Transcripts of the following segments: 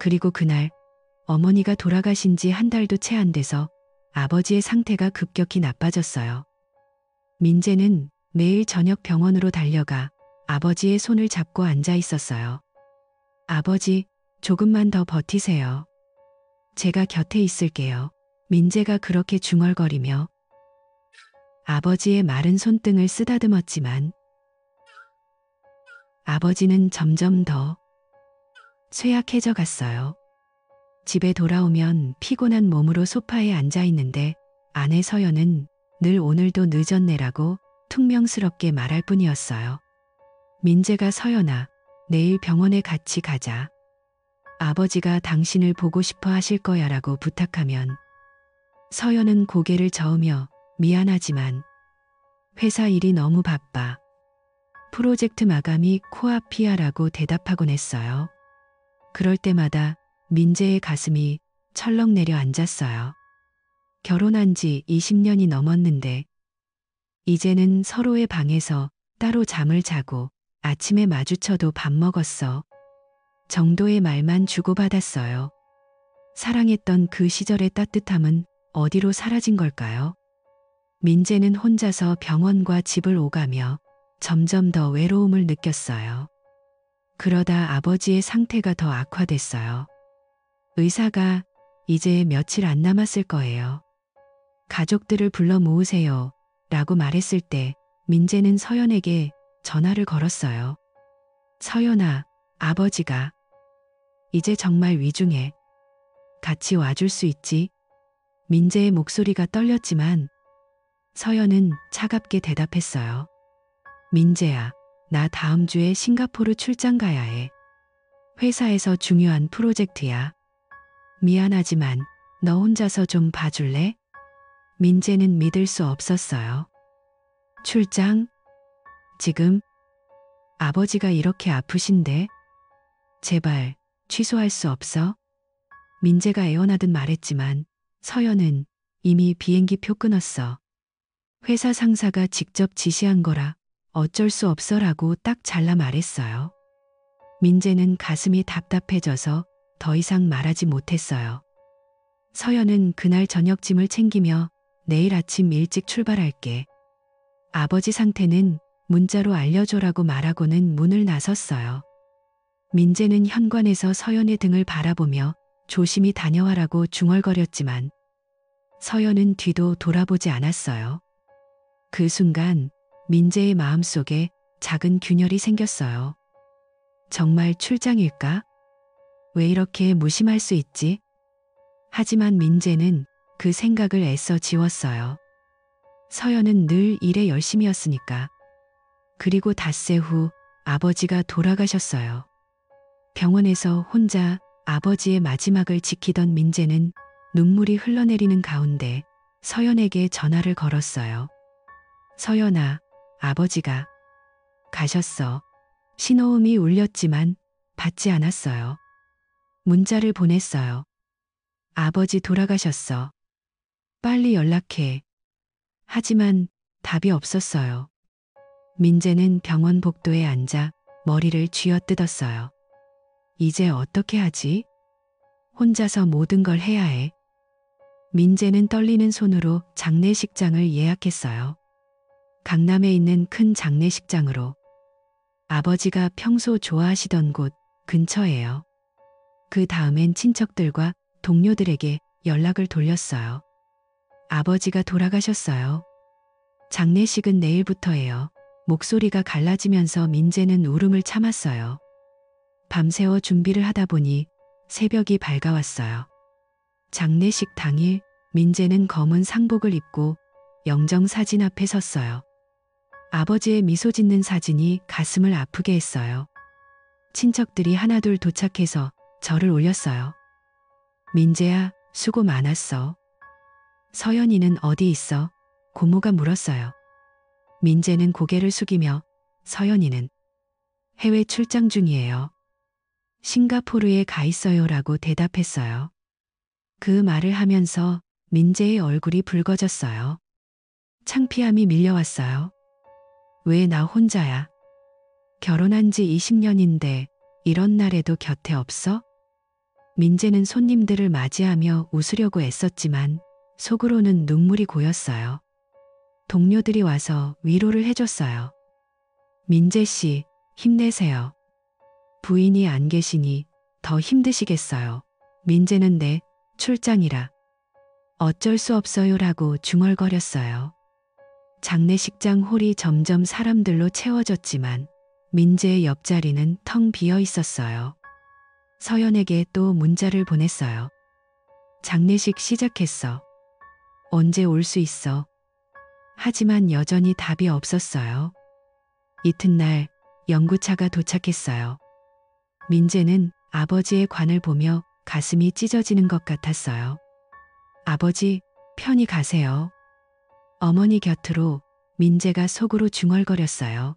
그리고 그날 어머니가 돌아가신 지 한 달도 채 안 돼서 아버지의 상태가 급격히 나빠졌어요. 민재는 매일 저녁 병원으로 달려가 아버지의 손을 잡고 앉아 있었어요. 아버지, 조금만 더 버티세요. 제가 곁에 있을게요. 민재가 그렇게 중얼거리며 아버지의 마른 손등을 쓰다듬었지만 아버지는 점점 더 쇠약해져 갔어요. 집에 돌아오면 피곤한 몸으로 소파에 앉아 있는데 아내 서연은 늘 오늘도 늦었네라고 퉁명스럽게 말할 뿐이었어요. 민재가 서연아, 내일 병원에 같이 가자. 아버지가 당신을 보고 싶어 하실 거야 라고 부탁하면 서연은 고개를 저으며 미안하지만 회사 일이 너무 바빠. 프로젝트 마감이 코앞이야 라고 대답하곤 했어요. 그럴 때마다 민재의 가슴이 철렁 내려앉았어요. 결혼한 지 20년이 넘었는데 이제는 서로의 방에서 따로 잠을 자고 아침에 마주쳐도 밥 먹었어. 정도의 말만 주고받았어요. 사랑했던 그 시절의 따뜻함은 어디로 사라진 걸까요? 민재는 혼자서 병원과 집을 오가며 점점 더 외로움을 느꼈어요. 그러다 아버지의 상태가 더 악화됐어요. 의사가 이제 며칠 안 남았을 거예요. 가족들을 불러 모으세요. 라고 말했을 때 민재는 서연에게 전화를 걸었어요. 서연아, 아버지가 이제 정말 위중해. 같이 와줄 수 있지? 민재의 목소리가 떨렸지만 서연은 차갑게 대답했어요. 민재야, 나 다음 주에 싱가포르 출장 가야 해. 회사에서 중요한 프로젝트야. 미안하지만 너 혼자서 좀 봐줄래? 민재는 믿을 수 없었어요. 출장? 지금? 아버지가 이렇게 아프신데? 제발 취소할 수 없어? 민재가 애원하듯 말했지만 서연은 이미 비행기 표 끊었어. 회사 상사가 직접 지시한 거라 어쩔 수 없어라고 딱 잘라 말했어요. 민재는 가슴이 답답해져서 더 이상 말하지 못했어요. 서연은 그날 저녁짐을 챙기며 내일 아침 일찍 출발할게. 아버지 상태는 문자로 알려줘라고 말하고는 문을 나섰어요. 민재는 현관에서 서연의 등을 바라보며 조심히 다녀와라고 중얼거렸지만 서연은 뒤도 돌아보지 않았어요. 그 순간 민재의 마음속에 작은 균열이 생겼어요. 정말 출장일까? 왜 이렇게 무심할 수 있지? 하지만 민재는 그 생각을 애써 지웠어요. 서연은 늘 일에 열심이었으니까. 그리고 닷새 후 아버지가 돌아가셨어요. 병원에서 혼자 아버지의 마지막을 지키던 민재는 눈물이 흘러내리는 가운데 서연에게 전화를 걸었어요. 서연아, 아버지가 가셨어. 신호음이 울렸지만 받지 않았어요. 문자를 보냈어요. 아버지 돌아가셨어. 빨리 연락해. 하지만 답이 없었어요. 민재는 병원 복도에 앉아 머리를 쥐어뜯었어요. 이제 어떻게 하지? 혼자서 모든 걸 해야 해. 민재는 떨리는 손으로 장례식장을 예약했어요. 강남에 있는 큰 장례식장으로. 아버지가 평소 좋아하시던 곳 근처예요. 그 다음엔 친척들과 동료들에게 연락을 돌렸어요. 아버지가 돌아가셨어요. 장례식은 내일부터예요. 목소리가 갈라지면서 민재는 울음을 참았어요. 밤새워 준비를 하다 보니 새벽이 밝아왔어요. 장례식 당일 민재는 검은 상복을 입고 영정사진 앞에 섰어요. 아버지의 미소 짓는 사진이 가슴을 아프게 했어요. 친척들이 하나둘 도착해서 절을 올렸어요. 민재야, 수고 많았어. 서연이는 어디 있어? 고모가 물었어요. 민재는 고개를 숙이며 서연이는 해외 출장 중이에요. 싱가포르에 가 있어요라고 대답했어요. 그 말을 하면서 민재의 얼굴이 붉어졌어요. 창피함이 밀려왔어요. 왜 나 혼자야? 결혼한 지 20년인데 이런 날에도 곁에 없어? 민재는 손님들을 맞이하며 웃으려고 애썼지만 속으로는 눈물이 고였어요. 동료들이 와서 위로를 해줬어요. 민재 씨, 힘내세요. 부인이 안 계시니 더 힘드시겠어요. 민재는 네, 출장이라. 어쩔 수 없어요라고 중얼거렸어요. 장례식장 홀이 점점 사람들로 채워졌지만 민재의 옆자리는 텅 비어 있었어요. 서연에게 또 문자를 보냈어요. 장례식 시작했어. 언제 올 수 있어? 하지만 여전히 답이 없었어요. 이튿날 연구차가 도착했어요. 민재는 아버지의 관을 보며 가슴이 찢어지는 것 같았어요. 아버지, 편히 가세요. 어머니 곁으로 민재가 속으로 중얼거렸어요.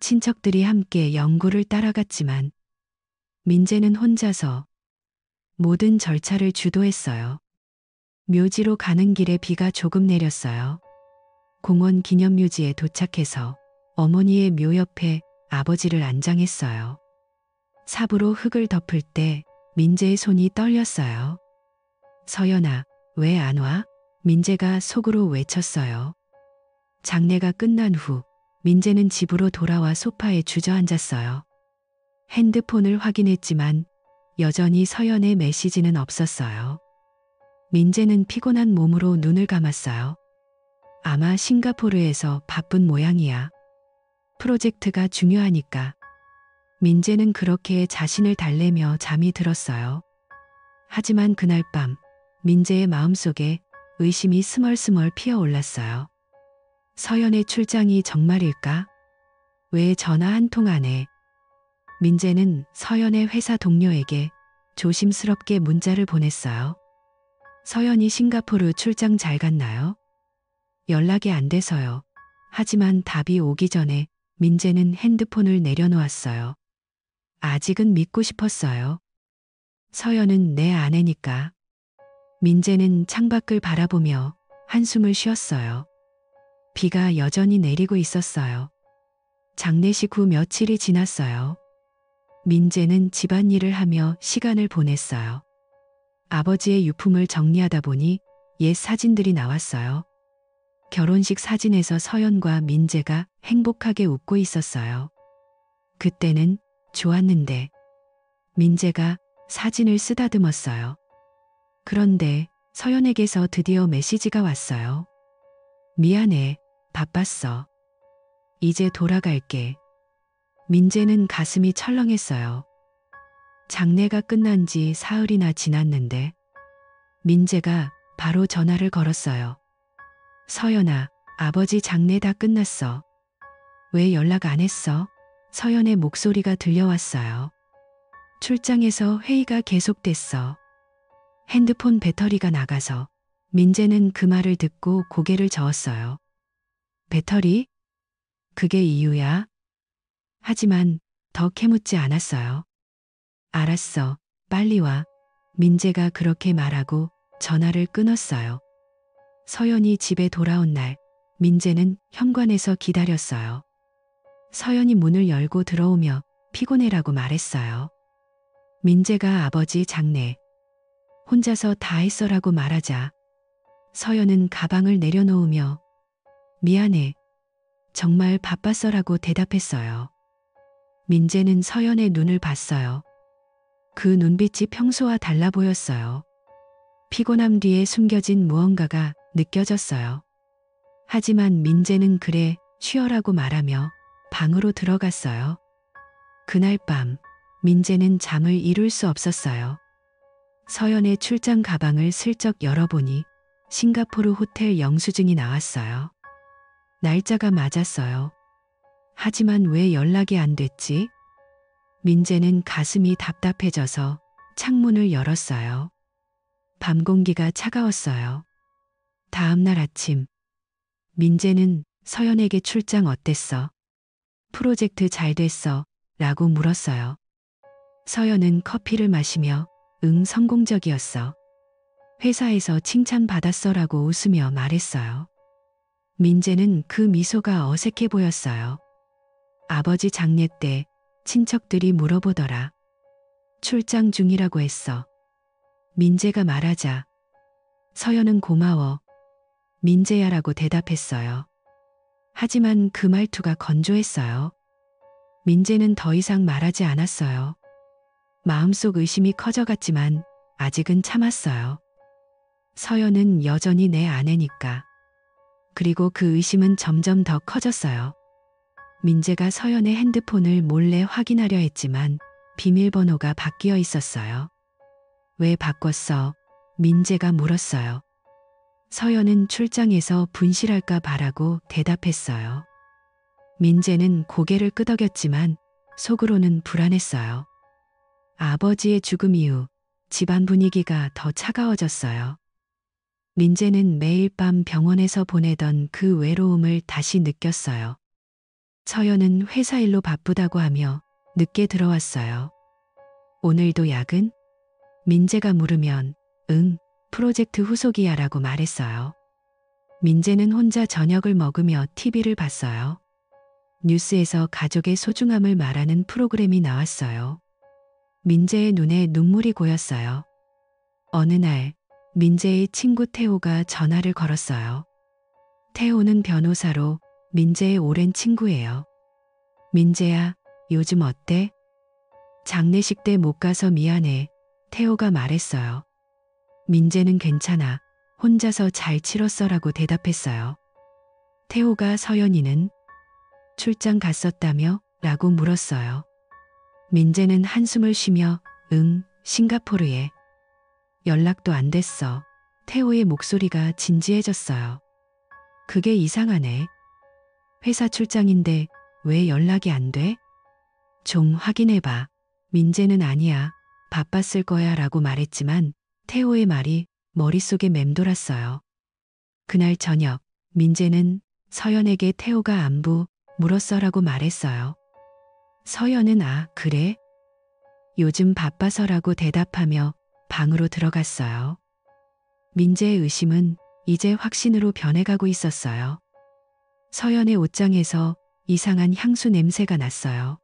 친척들이 함께 영구를 따라갔지만 민재는 혼자서 모든 절차를 주도했어요. 묘지로 가는 길에 비가 조금 내렸어요. 공원 기념묘지에 도착해서 어머니의 묘 옆에 아버지를 안장했어요. 삽으로 흙을 덮을 때 민재의 손이 떨렸어요. 서연아, 왜 안 와? 민재가 속으로 외쳤어요. 장례가 끝난 후 민재는 집으로 돌아와 소파에 주저앉았어요. 핸드폰을 확인했지만 여전히 서연의 메시지는 없었어요. 민재는 피곤한 몸으로 눈을 감았어요. 아마 싱가포르에서 바쁜 모양이야. 프로젝트가 중요하니까. 민재는 그렇게 자신을 달래며 잠이 들었어요. 하지만 그날 밤 민재의 마음속에 의심이 스멀스멀 피어올랐어요. 서연의 출장이 정말일까? 왜 전화 한 통 안 해? 민재는 서연의 회사 동료에게 조심스럽게 문자를 보냈어요. 서연이 싱가포르 출장 잘 갔나요? 연락이 안 돼서요. 하지만 답이 오기 전에 민재는 핸드폰을 내려놓았어요. 아직은 믿고 싶었어요. 서연은 내 아내니까. 민재는 창밖을 바라보며 한숨을 쉬었어요. 비가 여전히 내리고 있었어요. 장례식 후 며칠이 지났어요. 민재는 집안일을 하며 시간을 보냈어요. 아버지의 유품을 정리하다 보니 옛 사진들이 나왔어요. 결혼식 사진에서 서연과 민재가 행복하게 웃고 있었어요. 그때는 좋았는데 민재가 사진을 쓰다듬었어요. 그런데 서연에게서 드디어 메시지가 왔어요. 미안해, 바빴어. 이제 돌아갈게. 민재는 가슴이 철렁했어요. 장례가 끝난 지 사흘이나 지났는데 민재가 바로 전화를 걸었어요. 서연아, 아버지 장례 다 끝났어. 왜 연락 안 했어? 서연의 목소리가 들려왔어요. 출장에서 회의가 계속됐어. 핸드폰 배터리가 나가서. 민재는 그 말을 듣고 고개를 저었어요. 배터리? 그게 이유야? 하지만 더 캐묻지 않았어요. 알았어, 빨리 와. 민재가 그렇게 말하고 전화를 끊었어요. 서연이 집에 돌아온 날, 민재는 현관에서 기다렸어요. 서연이 문을 열고 들어오며 피곤해라고 말했어요. 민재가 아버지 장례 혼자서 다 했어라고 말하자 서연은 가방을 내려놓으며 미안해, 정말 바빴어라고 대답했어요. 민재는 서연의 눈을 봤어요. 그 눈빛이 평소와 달라 보였어요. 피곤함 뒤에 숨겨진 무언가가 느껴졌어요. 하지만 민재는 그래, 쉬어라고 말하며 방으로 들어갔어요. 그날 밤 민재는 잠을 이룰 수 없었어요. 서연의 출장 가방을 슬쩍 열어보니 싱가포르 호텔 영수증이 나왔어요. 날짜가 맞았어요. 하지만 왜 연락이 안 됐지? 민재는 가슴이 답답해져서 창문을 열었어요. 밤 공기가 차가웠어요. 다음 날 아침, 민재는 서연에게 출장 어땠어? 프로젝트 잘 됐어? 라고 물었어요. 서연은 커피를 마시며 응, 성공적이었어. 회사에서 칭찬받았어 라고 웃으며 말했어요. 민재는 그 미소가 어색해 보였어요. 아버지 장례 때 친척들이 물어보더라. 출장 중이라고 했어. 민재가 말하자 서연은 고마워. 민재야라고 대답했어요. 하지만 그 말투가 건조했어요. 민재는 더 이상 말하지 않았어요. 마음속 의심이 커져갔지만 아직은 참았어요. 서연은 여전히 내 아내니까. 그리고 그 의심은 점점 더 커졌어요. 민재가 서연의 핸드폰을 몰래 확인하려 했지만 비밀번호가 바뀌어 있었어요. 왜 바꿨어? 민재가 물었어요. 서연은 출장에서 분실할까 바라고 대답했어요. 민재는 고개를 끄덕였지만 속으로는 불안했어요. 아버지의 죽음 이후 집안 분위기가 더 차가워졌어요. 민재는 매일 밤 병원에서 보내던 그 외로움을 다시 느꼈어요. 서연은 회사 일로 바쁘다고 하며 늦게 들어왔어요. 오늘도 야근? 민재가 물으면 응, 프로젝트 후속이야라고 말했어요. 민재는 혼자 저녁을 먹으며 TV를 봤어요. 뉴스에서 가족의 소중함을 말하는 프로그램이 나왔어요. 민재의 눈에 눈물이 고였어요. 어느 날 민재의 친구 태호가 전화를 걸었어요. 태호는 변호사로 민재의 오랜 친구예요. 민재야, 요즘 어때? 장례식 때 못 가서 미안해. 태호가 말했어요. 민재는 괜찮아. 혼자서 잘 치렀어라고 대답했어요. 태호가 서연이는 출장 갔었다며? 라고 물었어요. 민재는 한숨을 쉬며 응, 싱가포르에. 연락도 안 됐어. 태호의 목소리가 진지해졌어요. 그게 이상하네. 회사 출장인데 왜 연락이 안 돼? 좀 확인해봐. 민재는 아니야. 바빴을 거야 라고 말했지만 태호의 말이 머릿속에 맴돌았어요. 그날 저녁 민재는 서연에게 태호가 안부 물었어라고 말했어요. 서연은 아, 그래? 요즘 바빠서라고 대답하며 방으로 들어갔어요. 민재의 의심은 이제 확신으로 변해가고 있었어요. 서연의 옷장에서 이상한 향수 냄새가 났어요.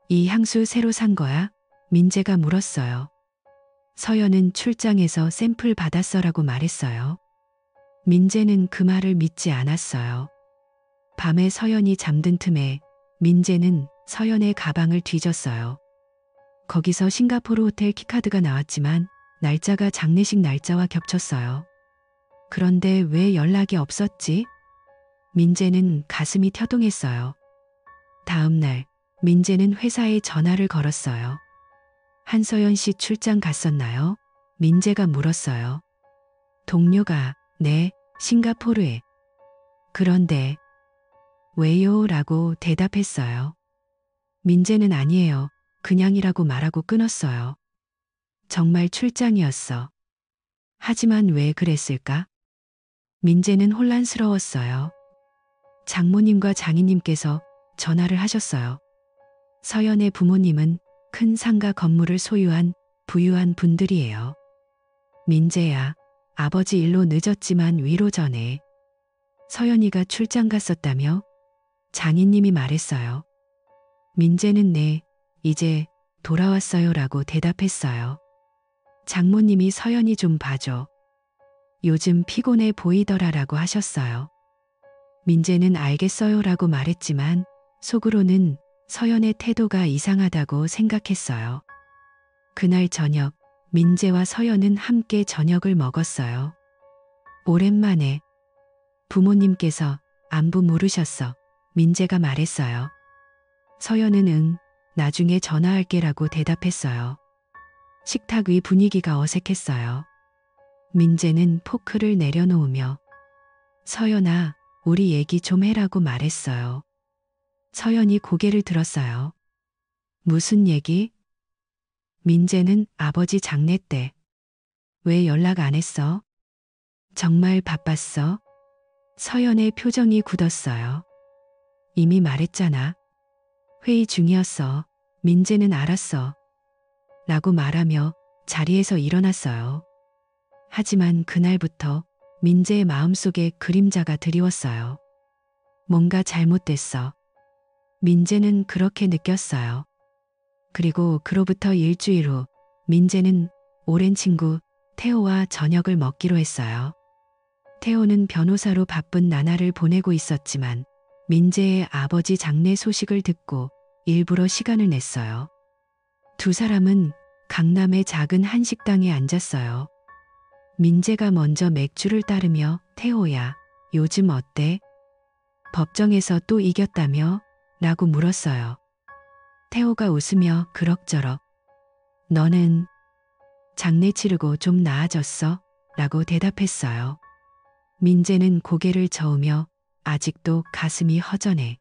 이 향수 새로 산 거야? 민재가 물었어요. 서연은 출장에서 샘플 받았어라고 말했어요. 민재는 그 말을 믿지 않았어요. 밤에 서연이 잠든 틈에 민재는 서연의 가방을 뒤졌어요. 거기서 싱가포르 호텔 키카드가 나왔지만 날짜가 장례식 날짜와 겹쳤어요. 그런데 왜 연락이 없었지? 민재는 가슴이跳동했어요. 다음 날 민재는 회사에 전화를 걸었어요. 한서연 씨 출장 갔었나요? 민재가 물었어요. 동료가 네, 싱가포르에. 그런데 왜요? 라고 대답했어요. 민재는 아니에요. 그냥이라고 말하고 끊었어요. 정말 출장이었어. 하지만 왜 그랬을까? 민재는 혼란스러웠어요. 장모님과 장인님께서 전화를 하셨어요. 서연의 부모님은 큰 상가 건물을 소유한 부유한 분들이에요. 민재야, 아버지 일로 늦었지만 위로 전해. 서연이가 출장 갔었다며? 장인님이 말했어요. 민재는 네, 이제 돌아왔어요 라고 대답했어요. 장모님이 서연이 좀 봐줘. 요즘 피곤해 보이더라 라고 하셨어요. 민재는 알겠어요 라고 말했지만 속으로는 서연의 태도가 이상하다고 생각했어요. 그날 저녁 민재와 서연은 함께 저녁을 먹었어요. 오랜만에 부모님께서 안부 물으셨어. 민재가 말했어요. 서연은 응, 나중에 전화할게 라고 대답했어요. 식탁 위 분위기가 어색했어요. 민재는 포크를 내려놓으며 서연아, 우리 얘기 좀 해라고 말했어요. 서연이 고개를 들었어요. 무슨 얘기? 민재는 아버지 장례 때. 왜 연락 안 했어? 정말 바빴어? 서연의 표정이 굳었어요. 이미 말했잖아. 회의 중이었어. 민재는 알았어. 라고 말하며 자리에서 일어났어요. 하지만 그날부터 민재의 마음속에 그림자가 드리웠어요. 뭔가 잘못됐어. 민재는 그렇게 느꼈어요. 그리고 그로부터 일주일 후 민재는 오랜 친구 태호와 저녁을 먹기로 했어요. 태호는 변호사로 바쁜 나날을 보내고 있었지만 민재의 아버지 장례 소식을 듣고 일부러 시간을 냈어요. 두 사람은 강남의 작은 한식당에 앉았어요. 민재가 먼저 맥주를 따르며 태호야, 요즘 어때? 법정에서 또 이겼다며? 라고 물었어요. 태호가 웃으며 그럭저럭. 너는 장례 치르고 좀 나아졌어? 라고 대답했어요. 민재는 고개를 저으며 아직도 가슴이 허전해.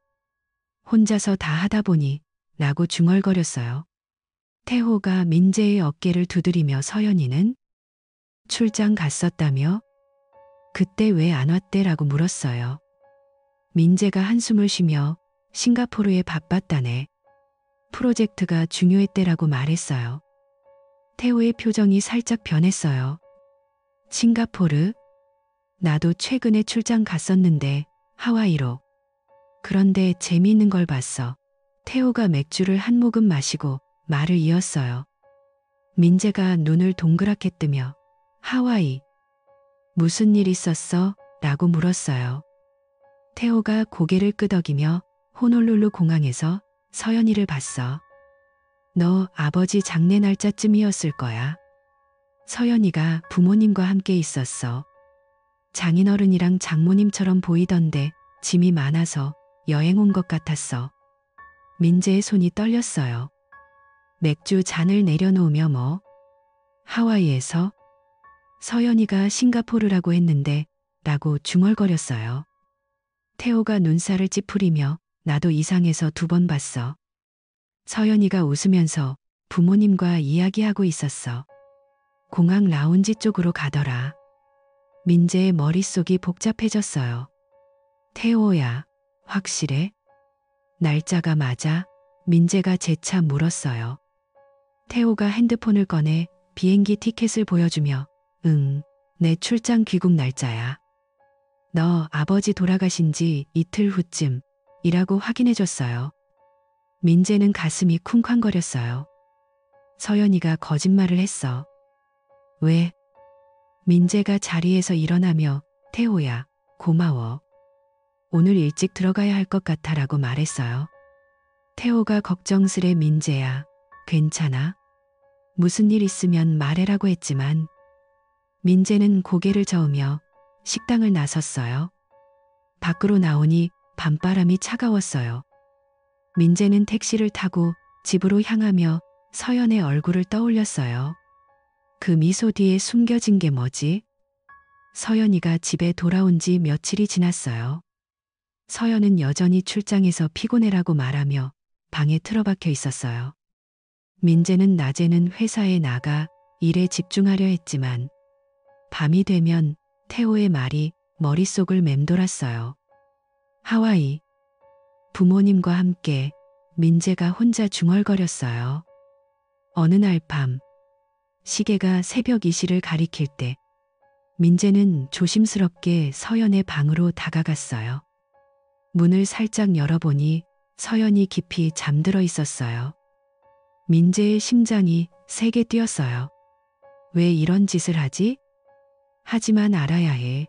혼자서 다 하다 보니 라고 중얼거렸어요. 태호가 민재의 어깨를 두드리며 서연이는 출장 갔었다며? 그때 왜 안 왔대? 라고 물었어요. 민재가 한숨을 쉬며 싱가포르에 바빴다네. 프로젝트가 중요했대라고 말했어요. 태호의 표정이 살짝 변했어요. 싱가포르? 나도 최근에 출장 갔었는데 하와이로. 그런데 재미있는 걸 봤어. 태호가 맥주를 한 모금 마시고 말을 이었어요. 민재가 눈을 동그랗게 뜨며 하와이. 무슨 일 있었어? 라고 물었어요. 태호가 고개를 끄덕이며 호놀룰루 공항에서 서연이를 봤어. 너 아버지 장례 날짜쯤이었을 거야. 서연이가 부모님과 함께 있었어. 장인어른이랑 장모님처럼 보이던데 짐이 많아서 여행 온 것 같았어. 민재의 손이 떨렸어요. 맥주 잔을 내려놓으며 뭐? 하와이에서? 서연이가 싱가포르라고 했는데 라고 중얼거렸어요. 태호가 눈살을 찌푸리며 나도 이상해서 2번 봤어. 서연이가 웃으면서 부모님과 이야기하고 있었어. 공항 라운지 쪽으로 가더라. 민재의 머릿속이 복잡해졌어요. 태호야, 확실해? 날짜가 맞아? 민재가 재차 물었어요. 태호가 핸드폰을 꺼내 비행기 티켓을 보여주며 응, 내 출장 귀국 날짜야. 너 아버지 돌아가신 지 이틀 후쯤 이라고 확인해줬어요. 민재는 가슴이 쿵쾅거렸어요. 서연이가 거짓말을 했어. 왜? 민재가 자리에서 일어나며 태호야, 고마워. 오늘 일찍 들어가야 할 것 같아 라고 말했어요. 태호가 걱정스레 민재야, 괜찮아? 무슨 일 있으면 말해라고 했지만 민재는 고개를 저으며 식당을 나섰어요. 밖으로 나오니 밤바람이 차가웠어요. 민재는 택시를 타고 집으로 향하며 서연의 얼굴을 떠올렸어요. 그 미소 뒤에 숨겨진 게 뭐지? 서연이가 집에 돌아온 지 며칠이 지났어요. 서연은 여전히 출장에서 피곤해라고 말하며 방에 틀어박혀 있었어요. 민재는 낮에는 회사에 나가 일에 집중하려 했지만 밤이 되면 태호의 말이 머릿속을 맴돌았어요. 하와이. 부모님과 함께 민재가 혼자 중얼거렸어요. 어느 날 밤 시계가 새벽 2시를 가리킬 때 민재는 조심스럽게 서연의 방으로 다가갔어요. 문을 살짝 열어보니 서연이 깊이 잠들어 있었어요. 민재의 심장이 세게 뛰었어요. 왜 이런 짓을 하지? 하지만 알아야 해.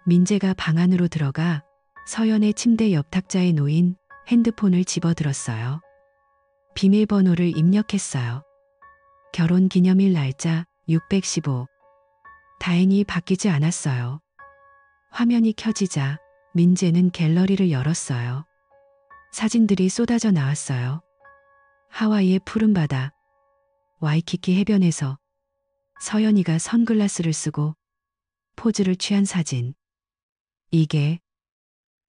민재가 방 안으로 들어가 서연의 침대 옆 탁자에 놓인 핸드폰을 집어들었어요. 비밀번호를 입력했어요. 결혼 기념일 날짜 615. 다행히 바뀌지 않았어요. 화면이 켜지자 민재는 갤러리를 열었어요. 사진들이 쏟아져 나왔어요. 하와이의 푸른 바다, 와이키키 해변에서 서연이가 선글라스를 쓰고 포즈를 취한 사진. 이게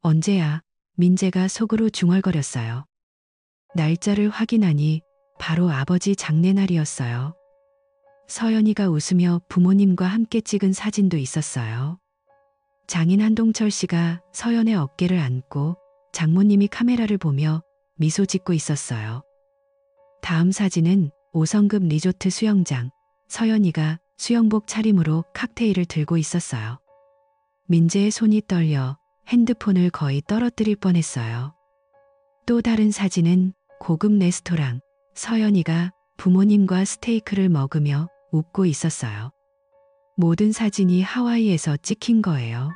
언제야? 민재가 속으로 중얼거렸어요. 날짜를 확인하니 바로 아버지 장례날이었어요. 서연이가 웃으며 부모님과 함께 찍은 사진도 있었어요. 장인 한동철 씨가 서연의 어깨를 안고 장모님이 카메라를 보며 미소 짓고 있었어요. 다음 사진은 5성급 리조트 수영장, 서연이가 수영복 차림으로 칵테일을 들고 있었어요. 민재의 손이 떨려 핸드폰을 거의 떨어뜨릴 뻔했어요. 또 다른 사진은 고급 레스토랑, 서연이가 부모님과 스테이크를 먹으며 웃고 있었어요. 모든 사진이 하와이에서 찍힌 거예요.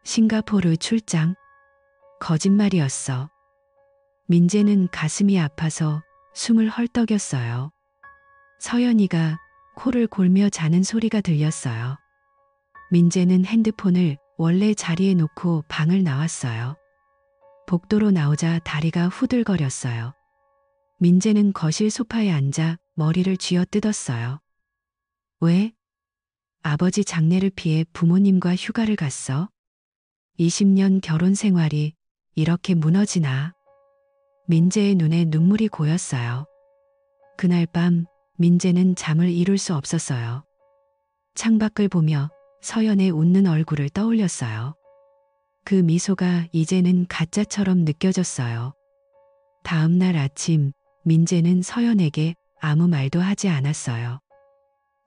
싱가포르 출장. 거짓말이었어. 민재는 가슴이 아파서 숨을 헐떡였어요. 서연이가 코를 골며 자는 소리가 들렸어요. 민재는 핸드폰을 원래 자리에 놓고 방을 나왔어요. 복도로 나오자 다리가 후들거렸어요. 민재는 거실 소파에 앉아 머리를 쥐어뜯었어요. 왜? 아버지 장례를 피해 부모님과 휴가를 갔어? 20년 결혼 생활이 이렇게 무너지나? 민재의 눈에 눈물이 고였어요. 그날 밤 민재는 잠을 이룰 수 없었어요. 창밖을 보며 서연의 웃는 얼굴을 떠올렸어요. 그 미소가 이제는 가짜처럼 느껴졌어요. 다음 날 아침 민재는 서연에게 아무 말도 하지 않았어요.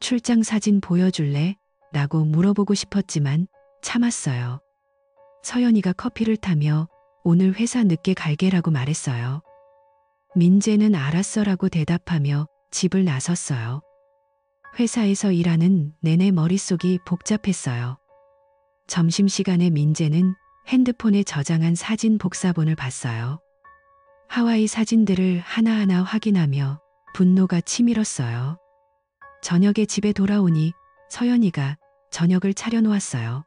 출장 사진 보여줄래? 라고 물어보고 싶었지만 참았어요. 서연이가 커피를 타며 오늘 회사 늦게 갈게라고 말했어요. 민재는 알았어라고 대답하며 집을 나섰어요. 회사에서 일하는 내내 머릿속이 복잡했어요. 점심시간에 민재는 핸드폰에 저장한 사진 복사본을 봤어요. 하와이 사진들을 하나하나 확인하며 분노가 치밀었어요. 저녁에 집에 돌아오니 서연이가 저녁을 차려놓았어요.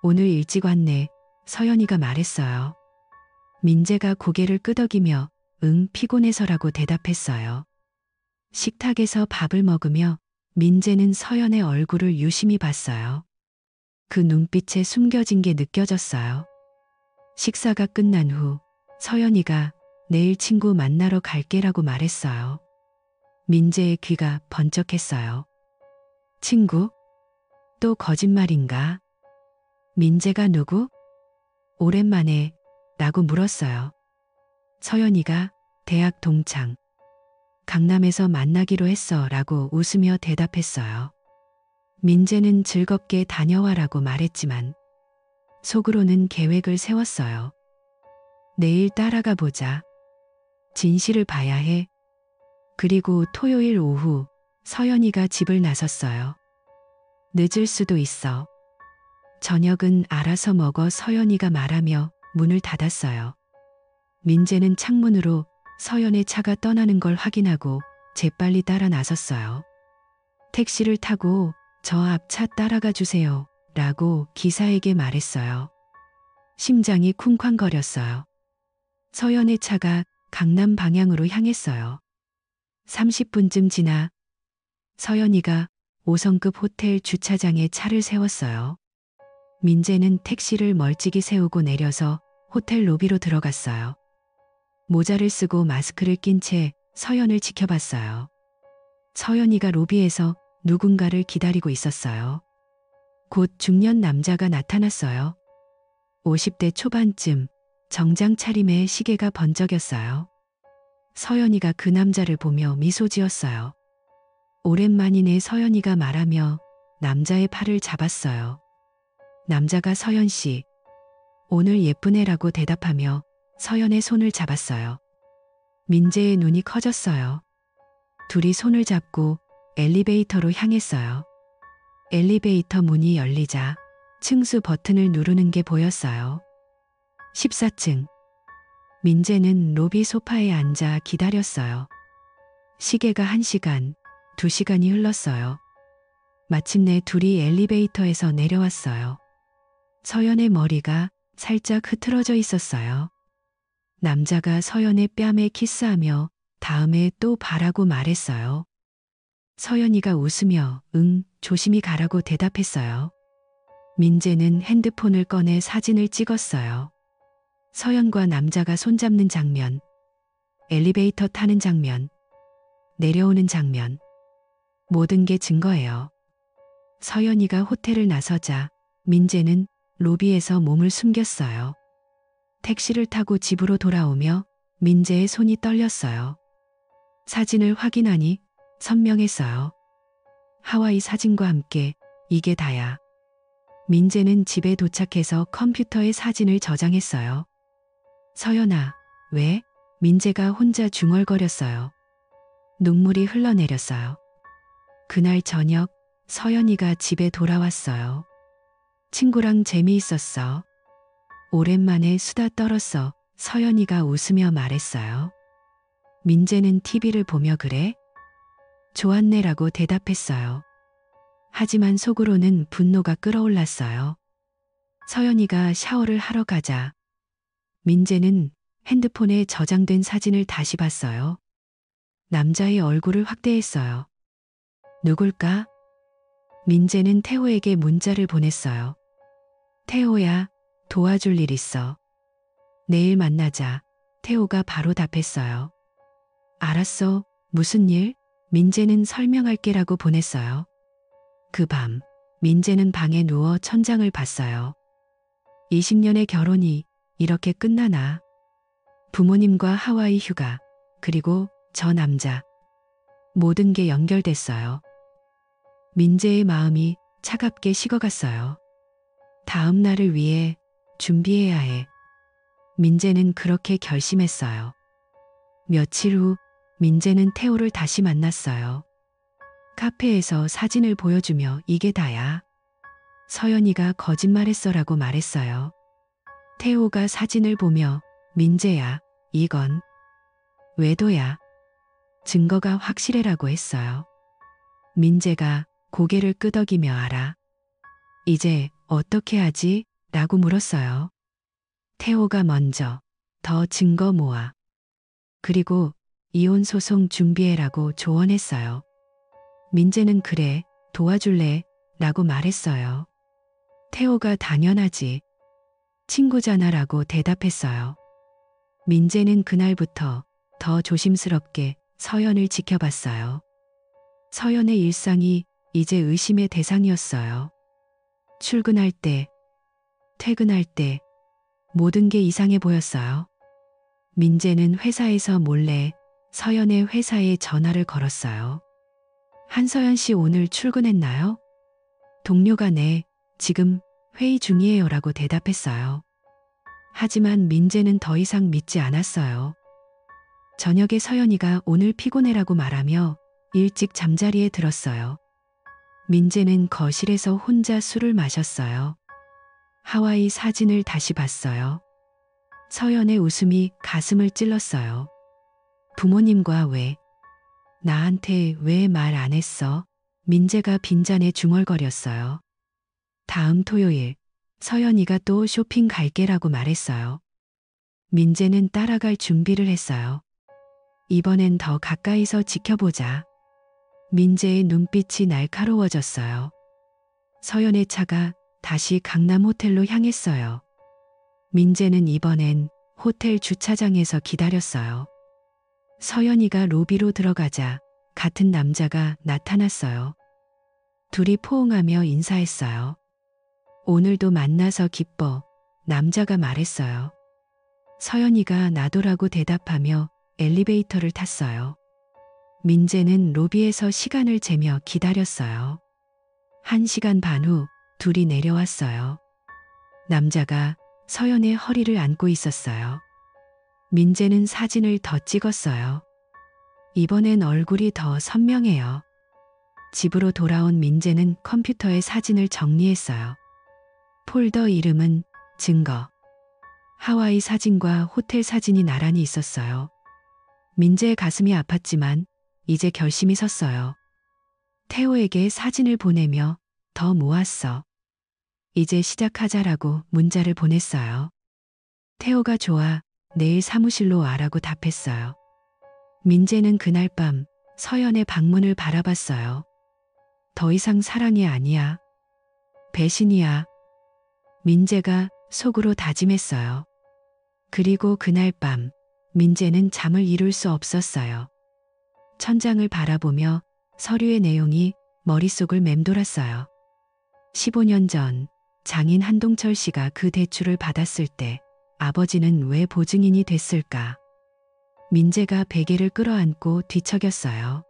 오늘 일찍 왔네. 서연이가 말했어요. 민재가 고개를 끄덕이며 응, 피곤해서라고 대답했어요. 식탁에서 밥을 먹으며 민재는 서연의 얼굴을 유심히 봤어요. 그 눈빛에 숨겨진 게 느껴졌어요. 식사가 끝난 후 서연이가 내일 친구 만나러 갈게라고 말했어요. 민재의 귀가 번쩍했어요. 친구? 또 거짓말인가? 민재가 누구? 오랜만에 라고 물었어요. 서연이가 대학 동창. 강남에서 만나기로 했어 라고 웃으며 대답했어요. 민재는 즐겁게 다녀와라고 말했지만 속으로는 계획을 세웠어요. 내일 따라가 보자. 진실을 봐야 해. 그리고 토요일 오후 서연이가 집을 나섰어요. 늦을 수도 있어. 저녁은 알아서 먹어 서연이가 말하며 문을 닫았어요. 민재는 창문으로 서연의 차가 떠나는 걸 확인하고 재빨리 따라 나섰어요. 택시를 타고 저 앞 차 따라가 주세요. 라고 기사에게 말했어요. 심장이 쿵쾅거렸어요. 서연의 차가 강남 방향으로 향했어요. 30분쯤 지나 서연이가 5성급 호텔 주차장에 차를 세웠어요. 민재는 택시를 멀찍이 세우고 내려서 호텔 로비로 들어갔어요. 모자를 쓰고 마스크를 낀 채 서연을 지켜봤어요. 서연이가 로비에서 누군가를 기다리고 있었어요. 곧 중년 남자가 나타났어요. 50대 초반쯤 정장 차림에 시계가 번쩍였어요. 서연이가 그 남자를 보며 미소 지었어요. 오랜만이네. 서연이가 말하며 남자의 팔을 잡았어요. 남자가 서연 씨, 오늘 예쁘네라고 대답하며 서연의 손을 잡았어요. 민재의 눈이 커졌어요. 둘이 손을 잡고 엘리베이터로 향했어요. 엘리베이터 문이 열리자 층수 버튼을 누르는 게 보였어요. 14층. 민재는 로비 소파에 앉아 기다렸어요. 시계가 1시간, 2시간이 흘렀어요. 마침내 둘이 엘리베이터에서 내려왔어요. 서연의 머리가 살짝 흐트러져 있었어요. 남자가 서연의 뺨에 키스하며 다음에 또 바라고 말했어요. 서연이가 웃으며 응, 조심히 가라고 대답했어요. 민재는 핸드폰을 꺼내 사진을 찍었어요. 서연과 남자가 손잡는 장면, 엘리베이터 타는 장면, 내려오는 장면, 모든 게 증거예요. 서연이가 호텔을 나서자 민재는 로비에서 몸을 숨겼어요. 택시를 타고 집으로 돌아오며 민재의 손이 떨렸어요. 사진을 확인하니 선명했어요. 하와이 사진과 함께 이게 다야. 민재는 집에 도착해서 컴퓨터에 사진을 저장했어요. 서연아, 왜? 민재가 혼자 중얼거렸어요. 눈물이 흘러내렸어요. 그날 저녁 서연이가 집에 돌아왔어요. 친구랑 재미있었어. 오랜만에 수다 떨었어. 서연이가 웃으며 말했어요. 민재는 TV를 보며 그래? 좋았네라고 대답했어요. 하지만 속으로는 분노가 끓어올랐어요. 서연이가 샤워를 하러 가자 민재는 핸드폰에 저장된 사진을 다시 봤어요. 남자의 얼굴을 확대했어요. 누굴까? 민재는 태호에게 문자를 보냈어요. 태호야, 도와줄 일 있어. 내일 만나자. 태호가 바로 답했어요. 알았어. 무슨 일? 민재는 설명할게라고 보냈어요. 그 밤, 민재는 방에 누워 천장을 봤어요. 20년의 결혼이 이렇게 끝나나? 부모님과 하와이 휴가, 그리고 저 남자. 모든 게 연결됐어요. 민재의 마음이 차갑게 식어갔어요. 다음 날을 위해 준비해야 해. 민재는 그렇게 결심했어요. 며칠 후 민재는 태호를 다시 만났어요. 카페에서 사진을 보여주며 이게 다야. 서연이가 거짓말했어라고 말했어요. 태호가 사진을 보며 민재야, 이건 외도야. 증거가 확실해라고 했어요. 민재가 고개를 끄덕이며 알아. 이제 어떻게 하지? 라고 물었어요. 태호가 먼저 더 증거 모아. 그리고 이혼 소송 준비해라고 조언했어요. 민재는 그래, 도와줄래? 라고 말했어요. 태호가 당연하지. 친구잖아라고 대답했어요. 민재는 그날부터 더 조심스럽게 서연을 지켜봤어요. 서연의 일상이 이제 의심의 대상이었어요. 출근할 때, 퇴근할 때 모든 게 이상해 보였어요. 민재는 회사에서 몰래 서연의 회사에 전화를 걸었어요. 한서연 씨 오늘 출근했나요? 동료가 네, 지금 회의 중이에요 라고 대답했어요. 하지만 민재는 더 이상 믿지 않았어요. 저녁에 서연이가 오늘 피곤해라고 말하며 일찍 잠자리에 들었어요. 민재는 거실에서 혼자 술을 마셨어요. 하와이 사진을 다시 봤어요. 서연의 웃음이 가슴을 찔렀어요. 부모님과 왜? 나한테 왜 말 안 했어? 민재가 빈잔에 중얼거렸어요. 다음 토요일 서연이가 또 쇼핑 갈게라고 말했어요. 민재는 따라갈 준비를 했어요. 이번엔 더 가까이서 지켜보자. 민재의 눈빛이 날카로워졌어요. 서연의 차가 다시 강남 호텔로 향했어요. 민재는 이번엔 호텔 주차장에서 기다렸어요. 서연이가 로비로 들어가자 같은 남자가 나타났어요. 둘이 포옹하며 인사했어요. 오늘도 만나서 기뻐. 남자가 말했어요. 서연이가 나도라고 대답하며 엘리베이터를 탔어요. 민재는 로비에서 시간을 재며 기다렸어요. 1시간 반 후 둘이 내려왔어요. 남자가 서연의 허리를 안고 있었어요. 민재는 사진을 더 찍었어요. 이번엔 얼굴이 더 선명해요. 집으로 돌아온 민재는 컴퓨터에 사진을 정리했어요. 폴더 이름은 증거. 하와이 사진과 호텔 사진이 나란히 있었어요. 민재의 가슴이 아팠지만 이제 결심이 섰어요. 태호에게 사진을 보내며 더 모았어. 이제 시작하자라고 문자를 보냈어요. 태호가 좋아. 내일 사무실로 와라고 답했어요. 민재는 그날 밤 서연의 방문을 바라봤어요. 더 이상 사랑이 아니야. 배신이야. 민재가 속으로 다짐했어요. 그리고 그날 밤 민재는 잠을 이룰 수 없었어요. 천장을 바라보며 서류의 내용이 머릿속을 맴돌았어요. 15년 전 장인 한동철 씨가 그 대출을 받았을 때 아버지는 왜 보증인이 됐을까? 민재가 베개를 끌어안고 뒤척였어요.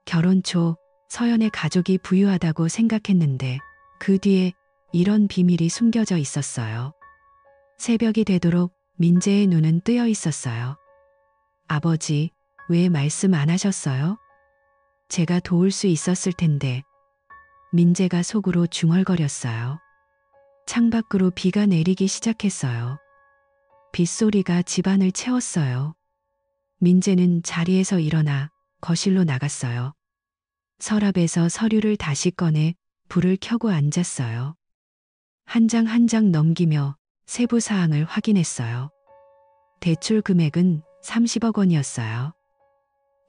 결혼 초 서연의 가족이 부유하다고 생각했는데 그 뒤에 이런 비밀이 숨겨져 있었어요. 새벽이 되도록 민재의 눈은 뜨여 있었어요. 아버지, 왜 말씀 안 하셨어요? 제가 도울 수 있었을 텐데. 민재가 속으로 중얼거렸어요. 창밖으로 비가 내리기 시작했어요. 빗소리가 집안을 채웠어요. 민재는 자리에서 일어나 거실로 나갔어요. 서랍에서 서류를 다시 꺼내 불을 켜고 앉았어요. 한 장 한 장 넘기며 세부 사항을 확인했어요. 대출 금액은 30억 원이었어요.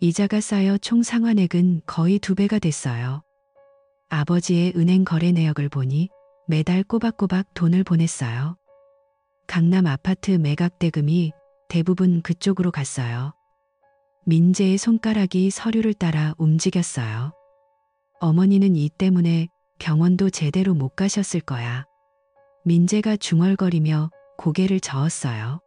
이자가 쌓여 총 상환액은 거의 2배가 됐어요. 아버지의 은행 거래 내역을 보니 매달 꼬박꼬박 돈을 보냈어요. 강남 아파트 매각 대금이 대부분 그쪽으로 갔어요. 민재의 손가락이 서류를 따라 움직였어요. 어머니는 이 때문에 병원도 제대로 못 가셨을 거야. 민재가 중얼거리며 고개를 저었어요.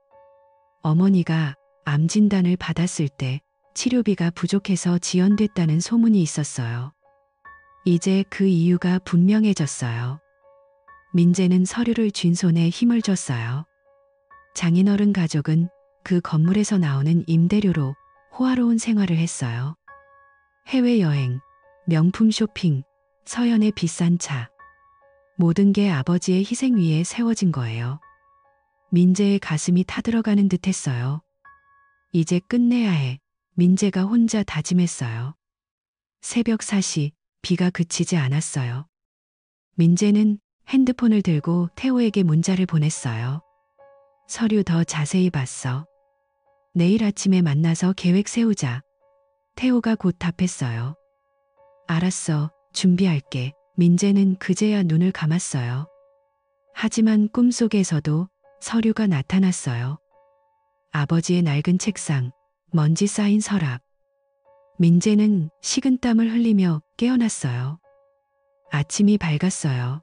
어머니가 암 진단을 받았을 때 치료비가 부족해서 지연됐다는 소문이 있었어요. 이제 그 이유가 분명해졌어요. 민재는 서류를 쥔 손에 힘을 줬어요. 장인어른 가족은 그 건물에서 나오는 임대료로 호화로운 생활을 했어요. 해외여행, 명품 쇼핑, 서연의 비싼 차. 모든 게 아버지의 희생 위에 세워진 거예요. 민재의 가슴이 타들어가는 듯 했어요. 이제 끝내야 해. 민재가 혼자 다짐했어요. 새벽 4시 비가 그치지 않았어요. 민재는 핸드폰을 들고 태호에게 문자를 보냈어요. 서류 더 자세히 봤어. 내일 아침에 만나서 계획 세우자. 태호가 곧 답했어요. 알았어. 준비할게. 민재는 그제야 눈을 감았어요. 하지만 꿈속에서도 서류가 나타났어요. 아버지의 낡은 책상, 먼지 쌓인 서랍. 민재는 식은땀을 흘리며 깨어났어요. 아침이 밝았어요.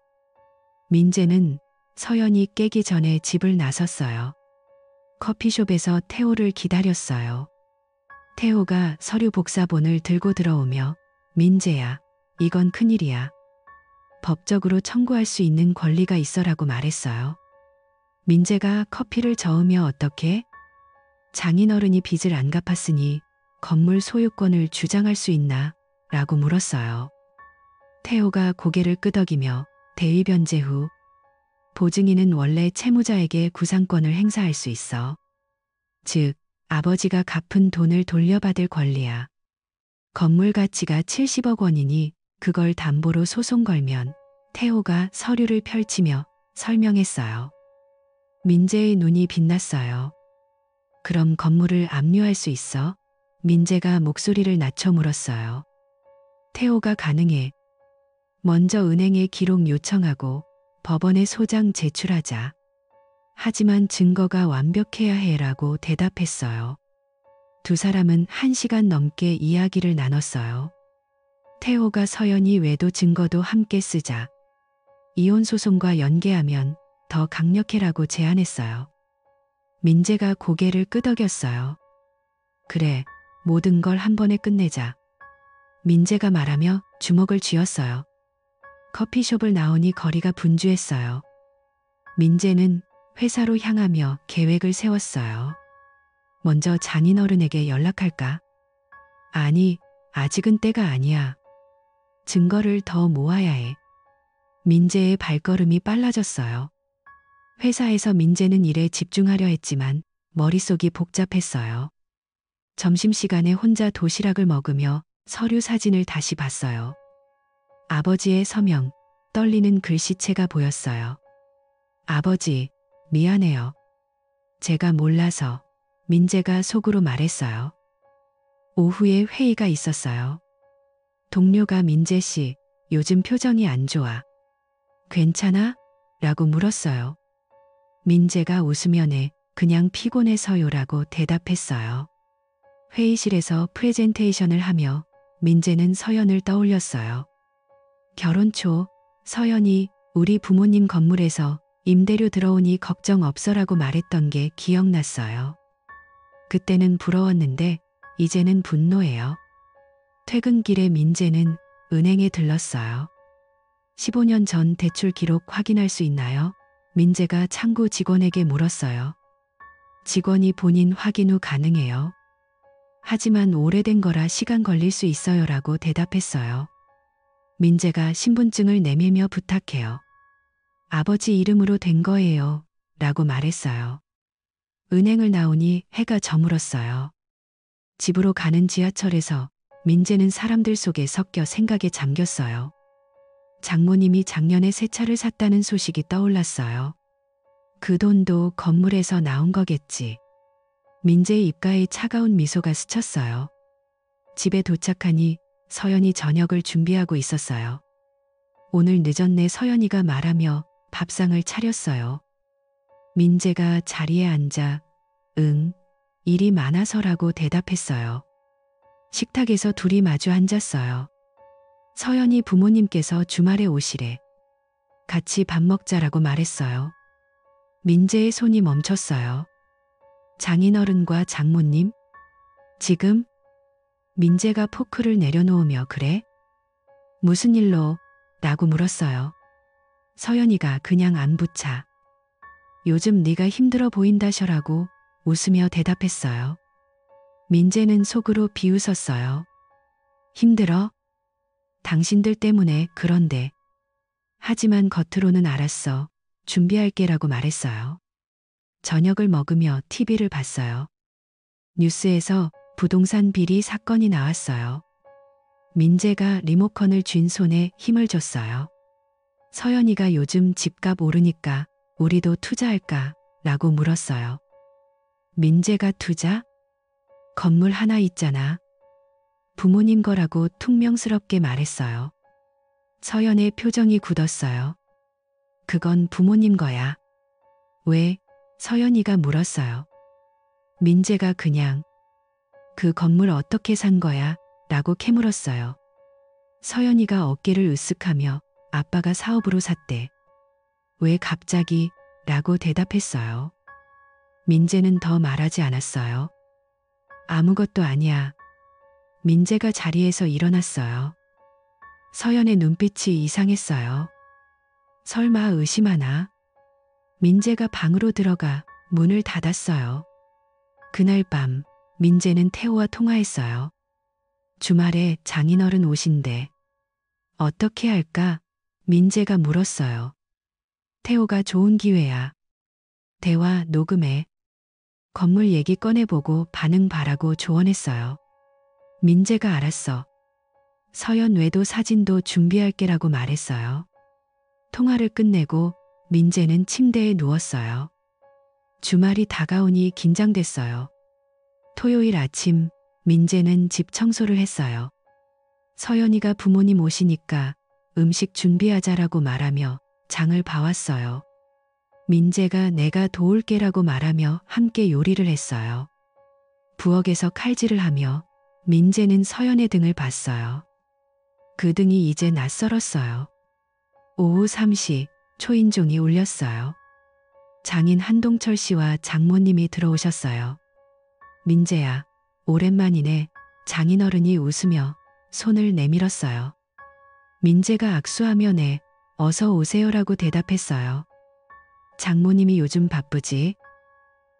민재는 서연이 깨기 전에 집을 나섰어요. 커피숍에서 태호를 기다렸어요. 태호가 서류 복사본을 들고 들어오며 민재야, 이건 큰일이야. 법적으로 청구할 수 있는 권리가 있어라고 말했어요. 민재가 커피를 저으며 어떻게? 장인어른이 빚을 안 갚았으니 건물 소유권을 주장할 수 있나? 라고 물었어요. 태호가 고개를 끄덕이며 대위 변제 후 보증인은 원래 채무자에게 구상권을 행사할 수 있어. 즉, 아버지가 갚은 돈을 돌려받을 권리야. 건물 가치가 70억 원이니 그걸 담보로 소송 걸면 태호가 서류를 펼치며 설명했어요. 민재의 눈이 빛났어요. 그럼 건물을 압류할 수 있어? 민재가 목소리를 낮춰 물었어요. 태호가 가능해. 먼저 은행에 기록 요청하고 법원에 소장 제출하자. 하지만 증거가 완벽해야 해라고 대답했어요. 두 사람은 1시간 넘게 이야기를 나눴어요. 태호가 서연이 외도 증거도 함께 쓰자. 이혼 소송과 연계하면 더 강력해라고 제안했어요. 민재가 고개를 끄덕였어요. 그래, 모든 걸 한 번에 끝내자. 민재가 말하며 주먹을 쥐었어요. 커피숍을 나오니 거리가 분주했어요. 민재는 회사로 향하며 계획을 세웠어요. 먼저 장인어른에게 연락할까? 아니, 아직은 때가 아니야. 증거를 더 모아야 해. 민재의 발걸음이 빨라졌어요. 회사에서 민재는 일에 집중하려 했지만 머릿속이 복잡했어요. 점심시간에 혼자 도시락을 먹으며 서류 사진을 다시 봤어요. 아버지의 서명, 떨리는 글씨체가 보였어요. 아버지, 미안해요. 제가 몰라서. 민재가 속으로 말했어요. 오후에 회의가 있었어요. 동료가 민재 씨, 요즘 표정이 안 좋아. 괜찮아? 라고 물었어요. 민재가 웃으며 네, 그냥 피곤해서요라고 대답했어요. 회의실에서 프레젠테이션을 하며 민재는 서연을 떠올렸어요. 결혼 초 서연이 우리 부모님 건물에서 임대료 들어오니 걱정 없어라고 말했던 게 기억났어요. 그때는 부러웠는데 이제는 분노해요. 퇴근길에 민재는 은행에 들렀어요. 15년 전 대출 기록 확인할 수 있나요? 민재가 창구 직원에게 물었어요. 직원이 본인 확인 후 가능해요. 하지만 오래된 거라 시간 걸릴 수 있어요라고 대답했어요. 민재가 신분증을 내밀며 부탁해요. 아버지 이름으로 된 거예요. 라고 말했어요. 은행을 나오니 해가 저물었어요. 집으로 가는 지하철에서 민재는 사람들 속에 섞여 생각에 잠겼어요. 장모님이 작년에 새 차를 샀다는 소식이 떠올랐어요. 그 돈도 건물에서 나온 거겠지. 민재의 입가에 차가운 미소가 스쳤어요. 집에 도착하니 서연이 저녁을 준비하고 있었어요. 오늘 늦었네 서연이가 말하며 밥상을 차렸어요. 민재가 자리에 앉아 응, 일이 많아서라고 대답했어요. 식탁에서 둘이 마주 앉았어요. 서연이 부모님께서 주말에 오시래. 같이 밥 먹자라고 말했어요. 민재의 손이 멈췄어요. 장인어른과 장모님? 지금? 민재가 포크를 내려놓으며 그래? 무슨 일로? 라고 물었어요. 서연이가 그냥 안부차. 요즘 네가 힘들어 보인다셔라고 웃으며 대답했어요. 민재는 속으로 비웃었어요. 힘들어? 당신들 때문에 그런데. 하지만 겉으로는 알았어. 준비할게라고 말했어요. 저녁을 먹으며 TV를 봤어요. 뉴스에서 부동산 비리 사건이 나왔어요. 민재가 리모컨을 쥔 손에 힘을 줬어요. 서연이가 요즘 집값 오르니까 우리도 투자할까? 라고 물었어요. 민재가 투자? 건물 하나 있잖아. 부모님 거라고 퉁명스럽게 말했어요. 서연의 표정이 굳었어요. 그건 부모님 거야. 왜? 서연이가 물었어요. 민재가 그냥 그 건물 어떻게 산 거야? 라고 캐물었어요. 서연이가 어깨를 으쓱하며 아빠가 사업으로 샀대. 왜 갑자기? 라고 대답했어요. 민재는 더 말하지 않았어요. 아무것도 아니야. 민재가 자리에서 일어났어요. 서연의 눈빛이 이상했어요. 설마 의심하나? 민재가 방으로 들어가 문을 닫았어요. 그날 밤 민재는 태호와 통화했어요. 주말에 장인어른 오신대. 어떻게 할까? 민재가 물었어요. 태호가 좋은 기회야. 대화 녹음해. 건물 얘기 꺼내보고 반응 바라고 조언했어요. 민재가 알았어. 서연 외도 사진도 준비할게라고 말했어요. 통화를 끝내고 민재는 침대에 누웠어요. 주말이 다가오니 긴장됐어요. 토요일 아침 민재는 집 청소를 했어요. 서연이가 부모님 오시니까 음식 준비하자라고 말하며 장을 봐왔어요. 민재가 내가 도울게라고 말하며 함께 요리를 했어요. 부엌에서 칼질을 하며 민재는 서연의 등을 봤어요. 그 등이 이제 낯설었어요. 오후 3시 초인종이 울렸어요. 장인 한동철 씨와 장모님이 들어오셨어요. 민재야, 오랜만이네. 장인어른이 웃으며 손을 내밀었어요. 민재가 악수하며 네, 어서 오세요라고 대답했어요. 장모님이 요즘 바쁘지?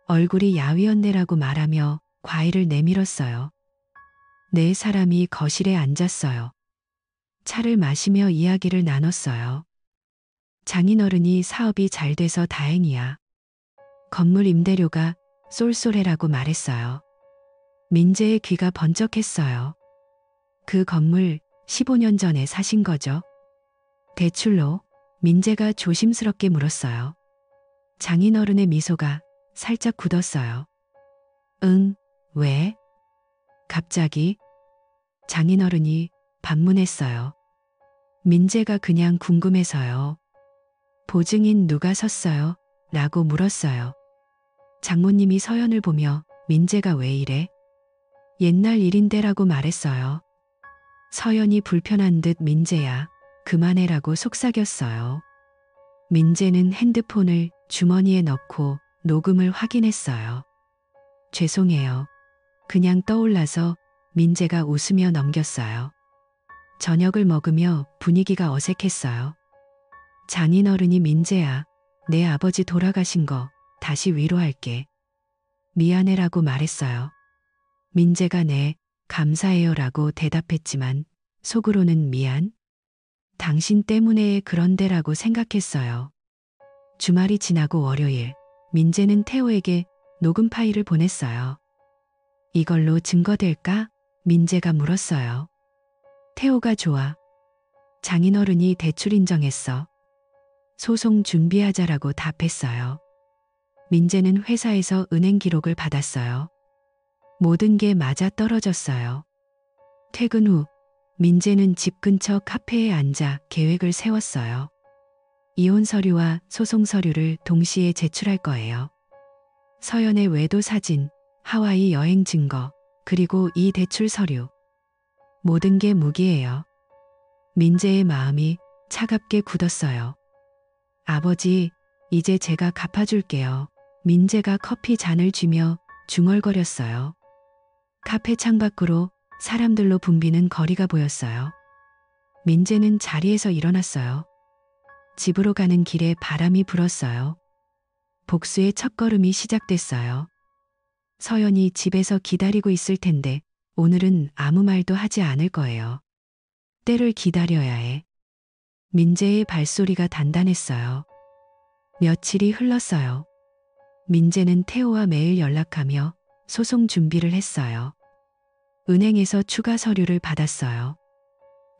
얼굴이 야위었네라고 말하며 과일을 내밀었어요. 네 사람이 거실에 앉았어요. 차를 마시며 이야기를 나눴어요. 장인어른이 사업이 잘 돼서 다행이야. 건물 임대료가 쏠쏠해라고 말했어요. 민재의 귀가 번쩍했어요. 그 건물 15년 전에 사신 거죠? 대출로? 민재가 조심스럽게 물었어요. 장인어른의 미소가 살짝 굳었어요. 응, 왜? 갑자기? 장인어른이 반문했어요. 민재가 그냥 궁금해서요. 보증인 누가 섰어요? 라고 물었어요. 장모님이 서연을 보며 민재가 왜 이래? 옛날 일인데라고 말했어요. 서연이 불편한 듯 민재야, 그만해라고 속삭였어요. 민재는 핸드폰을 주머니에 넣고 녹음을 확인했어요. 죄송해요. 그냥 떠올라서 민재가 웃으며 넘겼어요. 저녁을 먹으며 분위기가 어색했어요. 장인어른이 민재야, 내 아버지 돌아가신 거 다시 위로할게. 미안해라고 말했어요. 민재가 네, 감사해요라고 대답했지만 속으로는 미안. 당신 때문에 그런데라고 생각했어요. 주말이 지나고 월요일, 민재는 태호에게 녹음 파일을 보냈어요. 이걸로 증거될까? 민재가 물었어요. 태호가 좋아. 장인어른이 대출 인정했어. 소송 준비하자라고 답했어요. 민재는 회사에서 은행 기록을 받았어요. 모든 게 맞아 떨어졌어요. 퇴근 후 민재는 집 근처 카페에 앉아 계획을 세웠어요. 이혼 서류와 소송 서류를 동시에 제출할 거예요. 서연의 외도 사진, 하와이 여행 증거, 그리고 이 대출 서류. 모든 게 무기예요. 민재의 마음이 차갑게 굳었어요. 아버지, 이제 제가 갚아줄게요. 민재가 커피 잔을 쥐며 중얼거렸어요. 카페 창밖으로 사람들로 붐비는 거리가 보였어요. 민재는 자리에서 일어났어요. 집으로 가는 길에 바람이 불었어요. 복수의 첫걸음이 시작됐어요. 서연이 집에서 기다리고 있을 텐데 오늘은 아무 말도 하지 않을 거예요. 때를 기다려야 해. 민재의 발소리가 단단했어요. 며칠이 흘렀어요. 민재는 태호와 매일 연락하며 소송 준비를 했어요. 은행에서 추가 서류를 받았어요.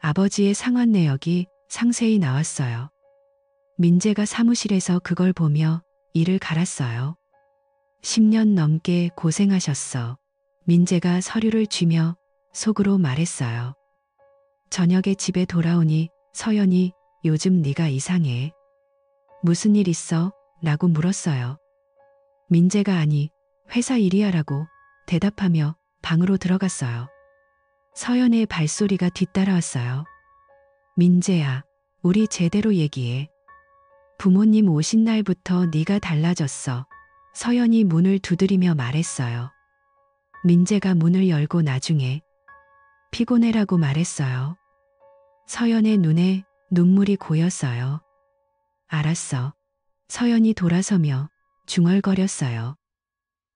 아버지의 상환 내역이 상세히 나왔어요. 민재가 사무실에서 그걸 보며 이를 갈았어요. 10년 넘게 고생하셨어. 민재가 서류를 쥐며 속으로 말했어요. 저녁에 집에 돌아오니 서연이 요즘 네가 이상해. 무슨 일 있어? 라고 물었어요. 민재가 아니 회사 일이야라고 대답하며 방으로 들어갔어요. 서연의 발소리가 뒤따라왔어요. 민재야, 우리 제대로 얘기해. 부모님 오신 날부터 네가 달라졌어. 서연이 문을 두드리며 말했어요. 민재가 문을 열고 나중에 피곤해라고 말했어요. 서연의 눈에 눈물이 고였어요. 알았어. 서연이 돌아서며 중얼거렸어요.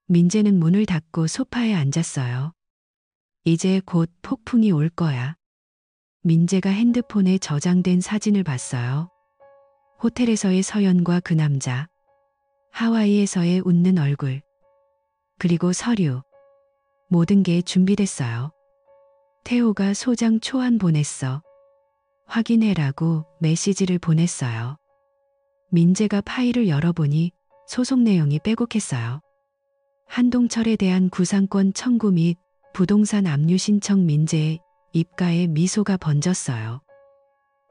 민재는 문을 닫고 소파에 앉았어요. 이제 곧 폭풍이 올 거야. 민재가 핸드폰에 저장된 사진을 봤어요. 호텔에서의 서연과 그 남자, 하와이에서의 웃는 얼굴, 그리고 서류. 모든 게 준비됐어요. 태호가 소장 초안 보냈어. 확인해라고 메시지를 보냈어요. 민재가 파일을 열어보니 소송 내용이 빼곡했어요. 한동철에 대한 구상권 청구 및 부동산 압류 신청. 민재의 입가에 미소가 번졌어요.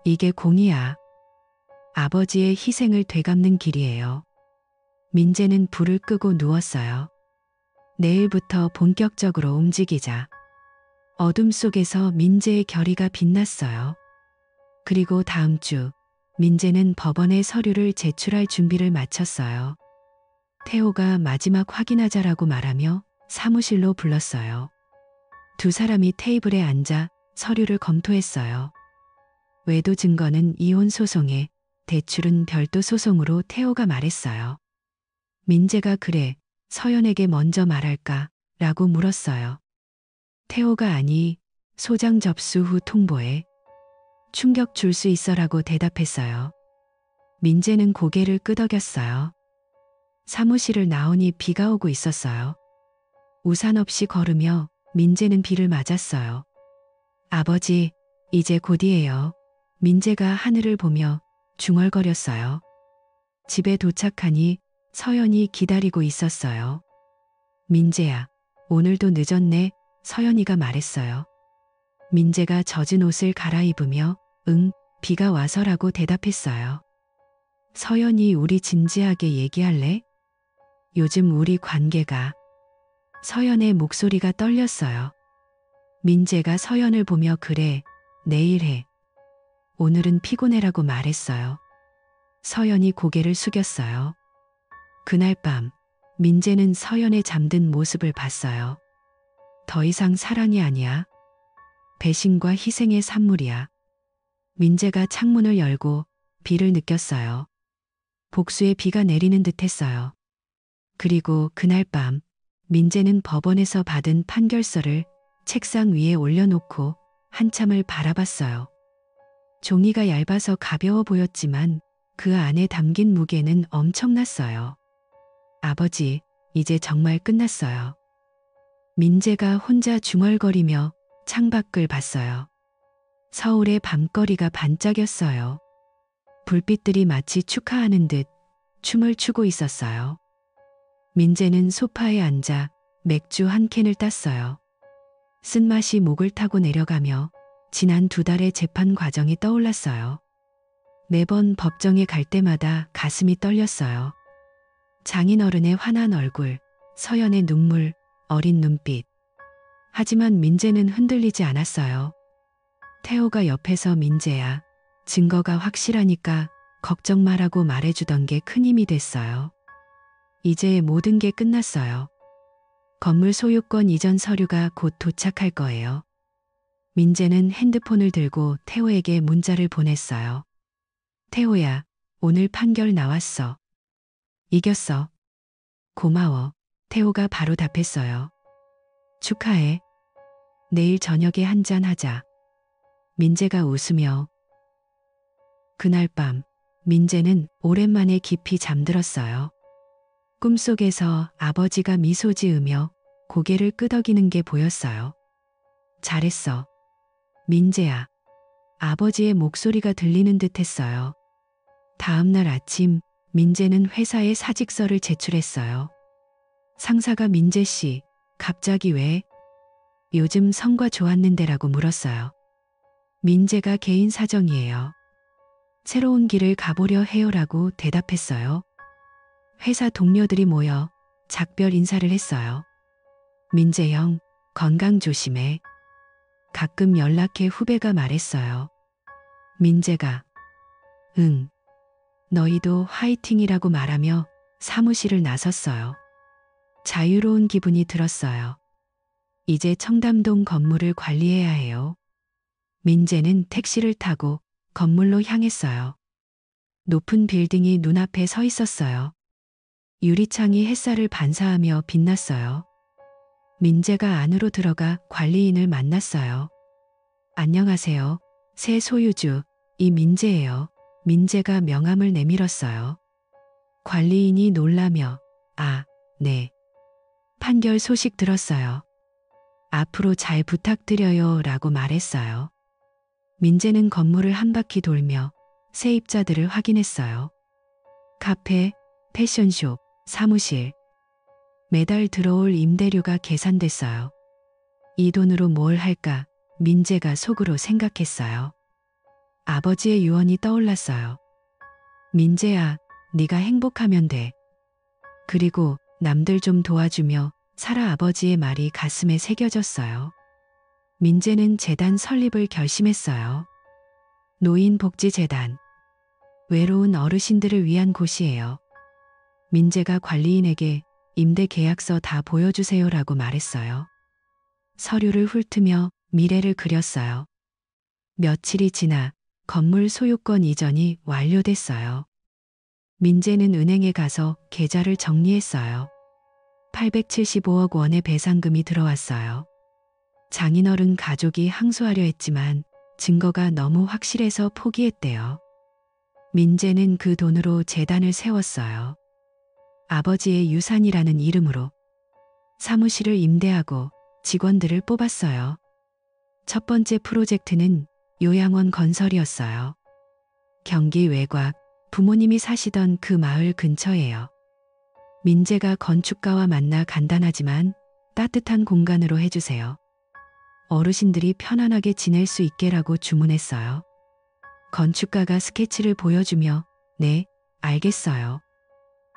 이게 공이야. 아버지의 희생을 되갚는 길이에요. 민재는 불을 끄고 누웠어요. 내일부터 본격적으로 움직이자. 어둠 속에서 민재의 결의가 빛났어요. 그리고 다음 주 민재는 법원에 서류를 제출할 준비를 마쳤어요. 태호가 마지막 확인하자라고 말하며 사무실로 불렀어요. 두 사람이 테이블에 앉아 서류를 검토했어요. 외도 증거는 이혼 소송에, 대출은 별도 소송으로. 태호가 말했어요. 민재가 그래, 서연에게 먼저 말할까? 라고 물었어요. 태호가 아니, 소장 접수 후 통보해. 충격 줄 수 있어라고 대답했어요. 민재는 고개를 끄덕였어요. 사무실을 나오니 비가 오고 있었어요. 우산 없이 걸으며 민재는 비를 맞았어요. 아버지, 이제 곧이에요. 민재가 하늘을 보며 중얼거렸어요. 집에 도착하니 서연이 기다리고 있었어요. 민재야, 오늘도 늦었네. 서연이가 말했어요. 민재가 젖은 옷을 갈아입으며 응, 비가 와서라고 대답했어요. 서연이 우리 진지하게 얘기할래? 요즘 우리 관계가. 서연의 목소리가 떨렸어요. 민재가 서연을 보며 그래, 내일 해. 오늘은 피곤해라고 말했어요. 서연이 고개를 숙였어요. 그날 밤 민재는 서연의 잠든 모습을 봤어요. 더 이상 사랑이 아니야. 배신과 희생의 산물이야. 민재가 창문을 열고 비를 느꼈어요. 복수의 비가 내리는 듯 했어요. 그리고 그날 밤 민재는 법원에서 받은 판결서를 책상 위에 올려놓고 한참을 바라봤어요. 종이가 얇아서 가벼워 보였지만 그 안에 담긴 무게는 엄청났어요. 아버지, 이제 정말 끝났어요. 민재가 혼자 중얼거리며 창밖을 봤어요. 서울의 밤거리가 반짝였어요. 불빛들이 마치 축하하는 듯 춤을 추고 있었어요. 민재는 소파에 앉아 맥주 한 캔을 땄어요. 쓴맛이 목을 타고 내려가며 지난 2달의 재판 과정이 떠올랐어요. 매번 법정에 갈 때마다 가슴이 떨렸어요. 장인어른의 환한 얼굴, 서연의 눈물, 어린 눈빛. 하지만 민재는 흔들리지 않았어요. 태호가 옆에서 민재야, 증거가 확실하니까 걱정 말라고 말해주던 게 큰 힘이 됐어요. 이제 모든 게 끝났어요. 건물 소유권 이전 서류가 곧 도착할 거예요. 민재는 핸드폰을 들고 태호에게 문자를 보냈어요. 태호야, 오늘 판결 나왔어. 이겼어. 고마워. 태호가 바로 답했어요. 축하해. 내일 저녁에 한잔 하자. 민재가 웃으며. 그날 밤, 민재는 오랜만에 깊이 잠들었어요. 꿈속에서 아버지가 미소 지으며 고개를 끄덕이는 게 보였어요. 잘했어. 민재야. 아버지의 목소리가 들리는 듯 했어요. 다음 날 아침, 민재는 회사에 사직서를 제출했어요. 상사가 민재 씨, 갑자기 왜? 요즘 성과 좋았는데라고 물었어요. 민재가 개인 사정이에요. 새로운 길을 가보려 해요라고 대답했어요. 회사 동료들이 모여 작별 인사를 했어요. 민재 형, 건강 조심해. 가끔 연락해 후배가 말했어요. 민재가 응. 너희도 화이팅이라고 말하며 사무실을 나섰어요. 자유로운 기분이 들었어요. 이제 청담동 건물을 관리해야 해요. 민재는 택시를 타고 건물로 향했어요. 높은 빌딩이 눈앞에 서 있었어요. 유리창이 햇살을 반사하며 빛났어요. 민재가 안으로 들어가 관리인을 만났어요. 안녕하세요. 새 소유주, 이민재예요. 민재가 명함을 내밀었어요. 관리인이 놀라며 아, 네. 판결 소식 들었어요. 앞으로 잘 부탁드려요 라고 말했어요. 민재는 건물을 한 바퀴 돌며 세입자들을 확인했어요. 카페, 패션숍, 사무실. 매달 들어올 임대료가 계산됐어요. 이 돈으로 뭘 할까 민재가 속으로 생각했어요. 아버지의 유언이 떠올랐어요. 민재야, 네가 행복하면 돼. 그리고 남들 좀 도와주며 살아 아버지의 말이 가슴에 새겨졌어요. 민재는 재단 설립을 결심했어요. 노인복지재단. 외로운 어르신들을 위한 곳이에요. 민재가 관리인에게 임대 계약서 다 보여주세요라고 말했어요. 서류를 훑으며 미래를 그렸어요. 며칠이 지나 건물 소유권 이전이 완료됐어요. 민재는 은행에 가서 계좌를 정리했어요. 875억 원의 배상금이 들어왔어요. 장인어른 가족이 항소하려 했지만 증거가 너무 확실해서 포기했대요. 민재는 그 돈으로 재단을 세웠어요. 아버지의 유산이라는 이름으로 사무실을 임대하고 직원들을 뽑았어요. 첫 번째 프로젝트는 요양원 건설이었어요. 경기 외곽, 부모님이 사시던 그 마을 근처예요. 민재가 건축가와 만나 간단하지만 따뜻한 공간으로 해주세요. 어르신들이 편안하게 지낼 수 있게라고 주문했어요. 건축가가 스케치를 보여주며 네, 알겠어요.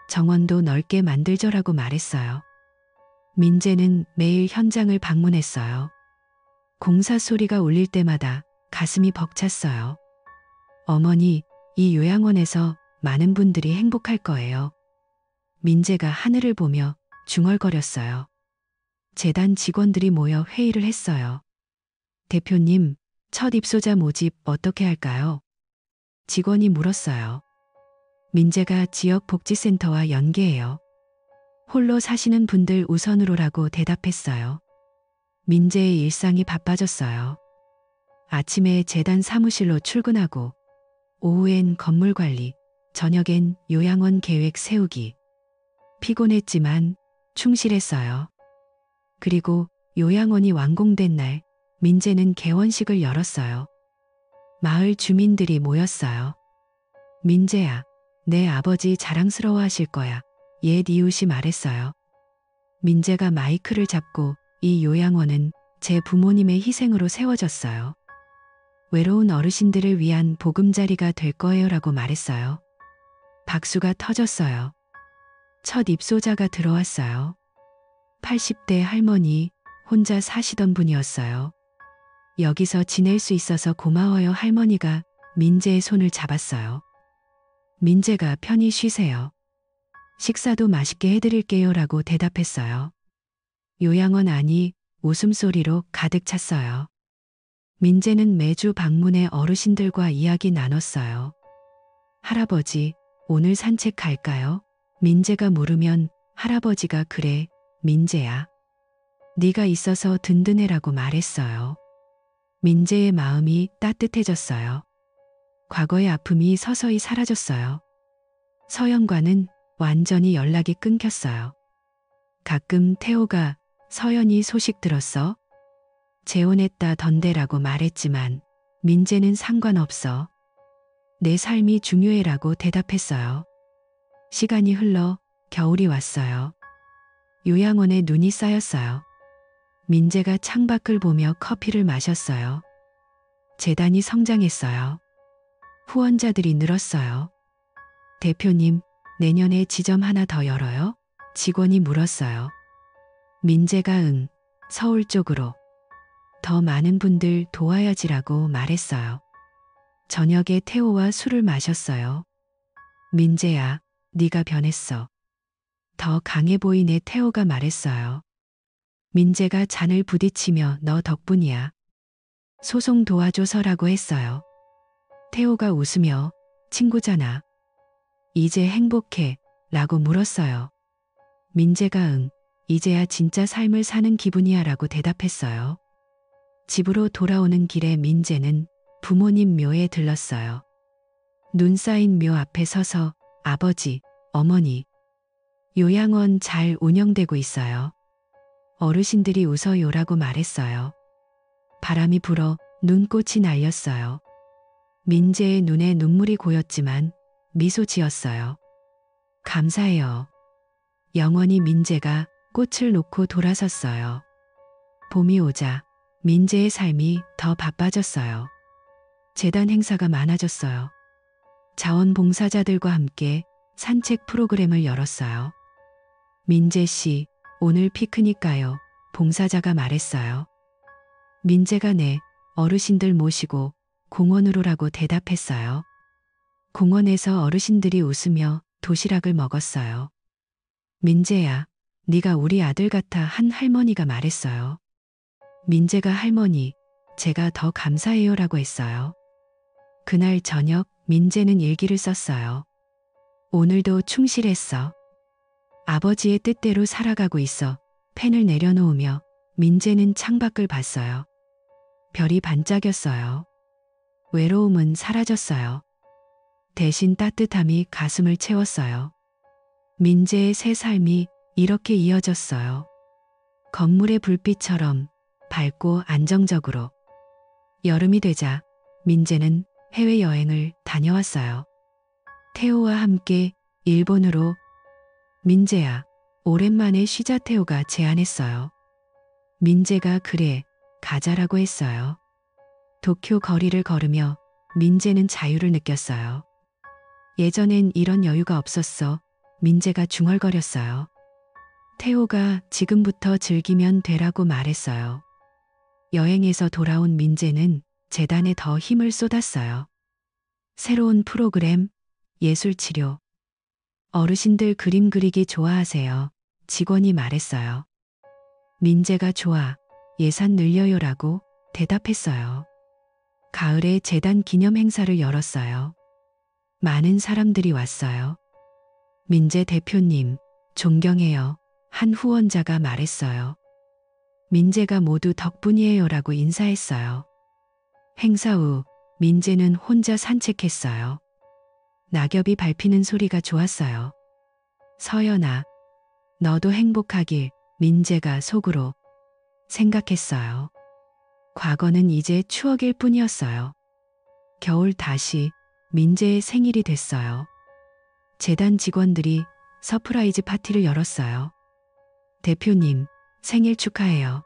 정원도 넓게 만들죠라고 말했어요. 민재는 매일 현장을 방문했어요. 공사 소리가 울릴 때마다 가슴이 벅찼어요. 어머니, 이 요양원에서 많은 분들이 행복할 거예요. 민재가 하늘을 보며 중얼거렸어요. 재단 직원들이 모여 회의를 했어요. 대표님, 첫 입소자 모집 어떻게 할까요? 직원이 물었어요. 민재가 지역 복지센터와 연계해요. 홀로 사시는 분들 우선으로라고 대답했어요. 민재의 일상이 바빠졌어요. 아침에 재단 사무실로 출근하고 오후엔 건물 관리, 저녁엔 요양원 계획 세우기. 피곤했지만 충실했어요. 그리고 요양원이 완공된 날 민재는 개원식을 열었어요. 마을 주민들이 모였어요. 민재야, 내 아버지 자랑스러워하실 거야. 옛 이웃이 말했어요. 민재가 마이크를 잡고 이 요양원은 제 부모님의 희생으로 세워졌어요. 외로운 어르신들을 위한 보금자리가 될 거예요라고 말했어요. 박수가 터졌어요. 첫 입소자가 들어왔어요. 80대 할머니, 혼자 사시던 분이었어요. 여기서 지낼 수 있어서 고마워요. 할머니가 민재의 손을 잡았어요. 민재가 편히 쉬세요. 식사도 맛있게 해드릴게요 라고 대답했어요. 요양원 안이 웃음소리로 가득 찼어요. 민재는 매주 방문해 어르신들과 이야기 나눴어요. 할아버지, 오늘 산책 갈까요? 민재가 물으면 할아버지가 그래, 민재야. 네가 있어서 든든해라고 말했어요. 민재의 마음이 따뜻해졌어요. 과거의 아픔이 서서히 사라졌어요. 서연과는 완전히 연락이 끊겼어요. 가끔 태호가 서연이 소식 들었어? 재혼했다던데라고 말했지만 민재는 상관없어. 내 삶이 중요해라고 대답했어요. 시간이 흘러 겨울이 왔어요. 요양원에 눈이 쌓였어요. 민재가 창밖을 보며 커피를 마셨어요. 재단이 성장했어요. 후원자들이 늘었어요. 대표님, 내년에 지점 하나 더 열어요? 직원이 물었어요. 민재가 응, 서울 쪽으로. 더 많은 분들 도와야지라고 말했어요. 저녁에 태호와 술을 마셨어요. 민재야, 네가 변했어. 더 강해 보이네. 태호가 말했어요. 민재가 잔을 부딪히며 너 덕분이야. 소송 도와줘서라고 했어요. 태호가 웃으며 친구잖아. 이제 행복해 라고 물었어요. 민재가 응, 이제야 진짜 삶을 사는 기분이야 라고 대답했어요. 집으로 돌아오는 길에 민재는 부모님 묘에 들렀어요. 눈 쌓인 묘 앞에 서서 아버지, 어머니, 요양원 잘 운영되고 있어요. 어르신들이 웃어요라고 말했어요. 바람이 불어 눈꽃이 날렸어요. 민재의 눈에 눈물이 고였지만 미소 지었어요. 감사해요. 영원히 민재가 꽃을 놓고 돌아섰어요. 봄이 오자 민재의 삶이 더 바빠졌어요. 재단 행사가 많아졌어요. 자원봉사자들과 함께 산책 프로그램을 열었어요. 민재 씨, 오늘 피크닉 가요. 봉사자가 말했어요. 민재가 네, 어르신들 모시고 공원으로라고 대답했어요. 공원에서 어르신들이 웃으며 도시락을 먹었어요. 민재야, 네가 우리 아들 같아 한 할머니가 말했어요. 민재가 할머니, 제가 더 감사해요라고 했어요. 그날 저녁 민재는 일기를 썼어요. 오늘도 충실했어. 아버지의 뜻대로 살아가고 있어. 펜을 내려놓으며 민재는 창밖을 봤어요. 별이 반짝였어요. 외로움은 사라졌어요. 대신 따뜻함이 가슴을 채웠어요. 민재의 새 삶이 이렇게 이어졌어요. 건물의 불빛처럼 밝고 안정적으로. 여름이 되자 민재는 해외여행을 다녀왔어요. 태호와 함께 일본으로. 민재야, 오랜만에 쉬자. 태호가 제안했어요. 민재가 그래, 가자라고 했어요. 도쿄 거리를 걸으며 민재는 자유를 느꼈어요. 예전엔 이런 여유가 없었어. 민재가 중얼거렸어요. 태호가 지금부터 즐기면 되라고 말했어요. 여행에서 돌아온 민재는 재단에 더 힘을 쏟았어요. 새로운 프로그램, 예술치료. 어르신들 그림 그리기 좋아하세요. 직원이 말했어요. 민재가 좋아, 예산 늘려요라고 대답했어요. 가을에 재단 기념 행사를 열었어요. 많은 사람들이 왔어요. 민재 대표님, 존경해요. 한 후원자가 말했어요. 민재가 모두 덕분이에요라고 인사했어요. 행사 후 민재는 혼자 산책했어요. 낙엽이 밟히는 소리가 좋았어요. 서연아, 너도 행복하길. 민재가 속으로 생각했어요. 과거는 이제 추억일 뿐이었어요. 겨울 다시 민재의 생일이 됐어요. 재단 직원들이 서프라이즈 파티를 열었어요. 대표님, 생일 축하해요.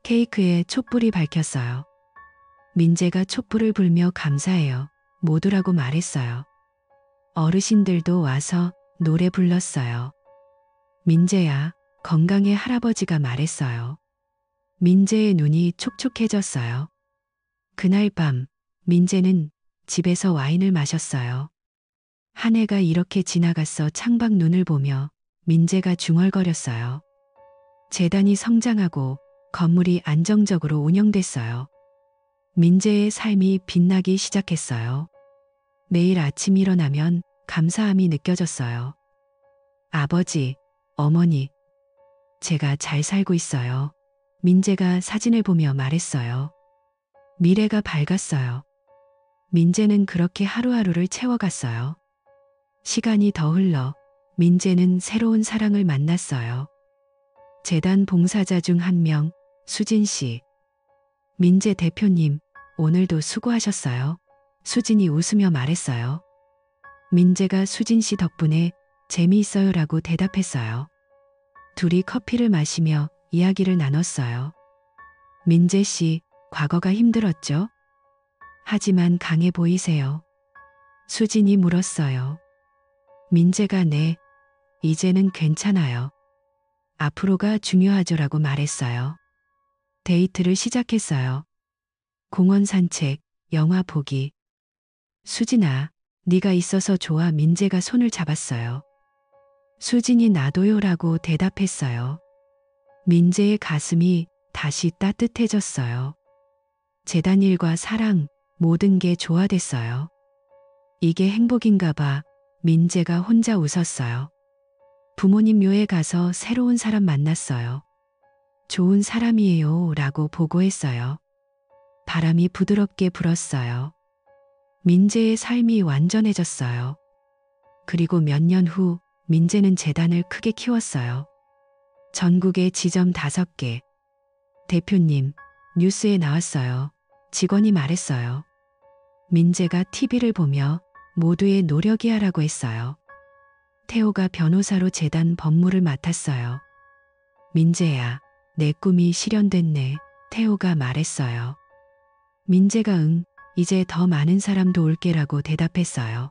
케이크에 촛불이 밝혔어요. 민재가 촛불을 불며 감사해요. 모두라고 말했어요. 어르신들도 와서 노래 불렀어요. 민재야, 건강해 할아버지가 말했어요. 민재의 눈이 촉촉해졌어요. 그날 밤, 민재는 집에서 와인을 마셨어요. 한 해가 이렇게 지나갔어. 창밖 눈을 보며 민재가 중얼거렸어요. 재단이 성장하고 건물이 안정적으로 운영됐어요. 민재의 삶이 빛나기 시작했어요. 매일 아침 일어나면 감사함이 느껴졌어요. 아버지, 어머니, 제가 잘 살고 있어요. 민재가 사진을 보며 말했어요. 미래가 밝았어요. 민재는 그렇게 하루하루를 채워갔어요. 시간이 더 흘러 민재는 새로운 사랑을 만났어요. 재단 봉사자 중 한 명, 수진 씨. 민재 대표님, 오늘도 수고하셨어요. 수진이 웃으며 말했어요. 민재가 수진 씨 덕분에 재미있어요라고 대답했어요. 둘이 커피를 마시며 이야기를 나눴어요. 민재 씨, 과거가 힘들었죠? 하지만 강해 보이세요. 수진이 물었어요. 민재가 네, 이제는 괜찮아요. 앞으로가 중요하죠라고 말했어요. 데이트를 시작했어요. 공원 산책, 영화 보기. 수진아, 네가 있어서 좋아. 민재가 손을 잡았어요. 수진이 나도요라고 대답했어요. 민재의 가슴이 다시 따뜻해졌어요. 재단 일과 사랑, 모든 게 조화됐어요. 이게 행복인가 봐. 민재가 혼자 웃었어요. 부모님 묘에 가서 새로운 사람 만났어요. 좋은 사람이에요 라고 보고했어요. 바람이 부드럽게 불었어요. 민재의 삶이 완전해졌어요. 그리고 몇 년 후 민재는 재단을 크게 키웠어요. 전국에 지점 5개. 대표님, 뉴스에 나왔어요. 직원이 말했어요. 민재가 TV를 보며 모두의 노력이야라고 했어요. 태호가 변호사로 재단 법무를 맡았어요. 민재야, 내 꿈이 실현됐네. 태호가 말했어요. 민재가 응, 이제 더 많은 사람 도울게라고 대답했어요.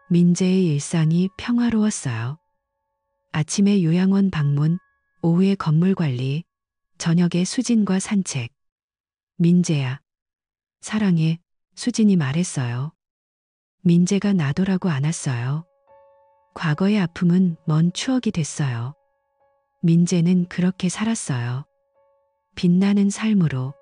민재의 일상이 평화로웠어요. 아침에 요양원 방문, 오후에 건물 관리, 저녁에 수진과 산책. 민재야, 사랑해. 수진이 말했어요. 민재가 나더라고 안았어요. 과거의 아픔은 먼 추억이 됐어요. 민재는 그렇게 살았어요. 빛나는 삶으로.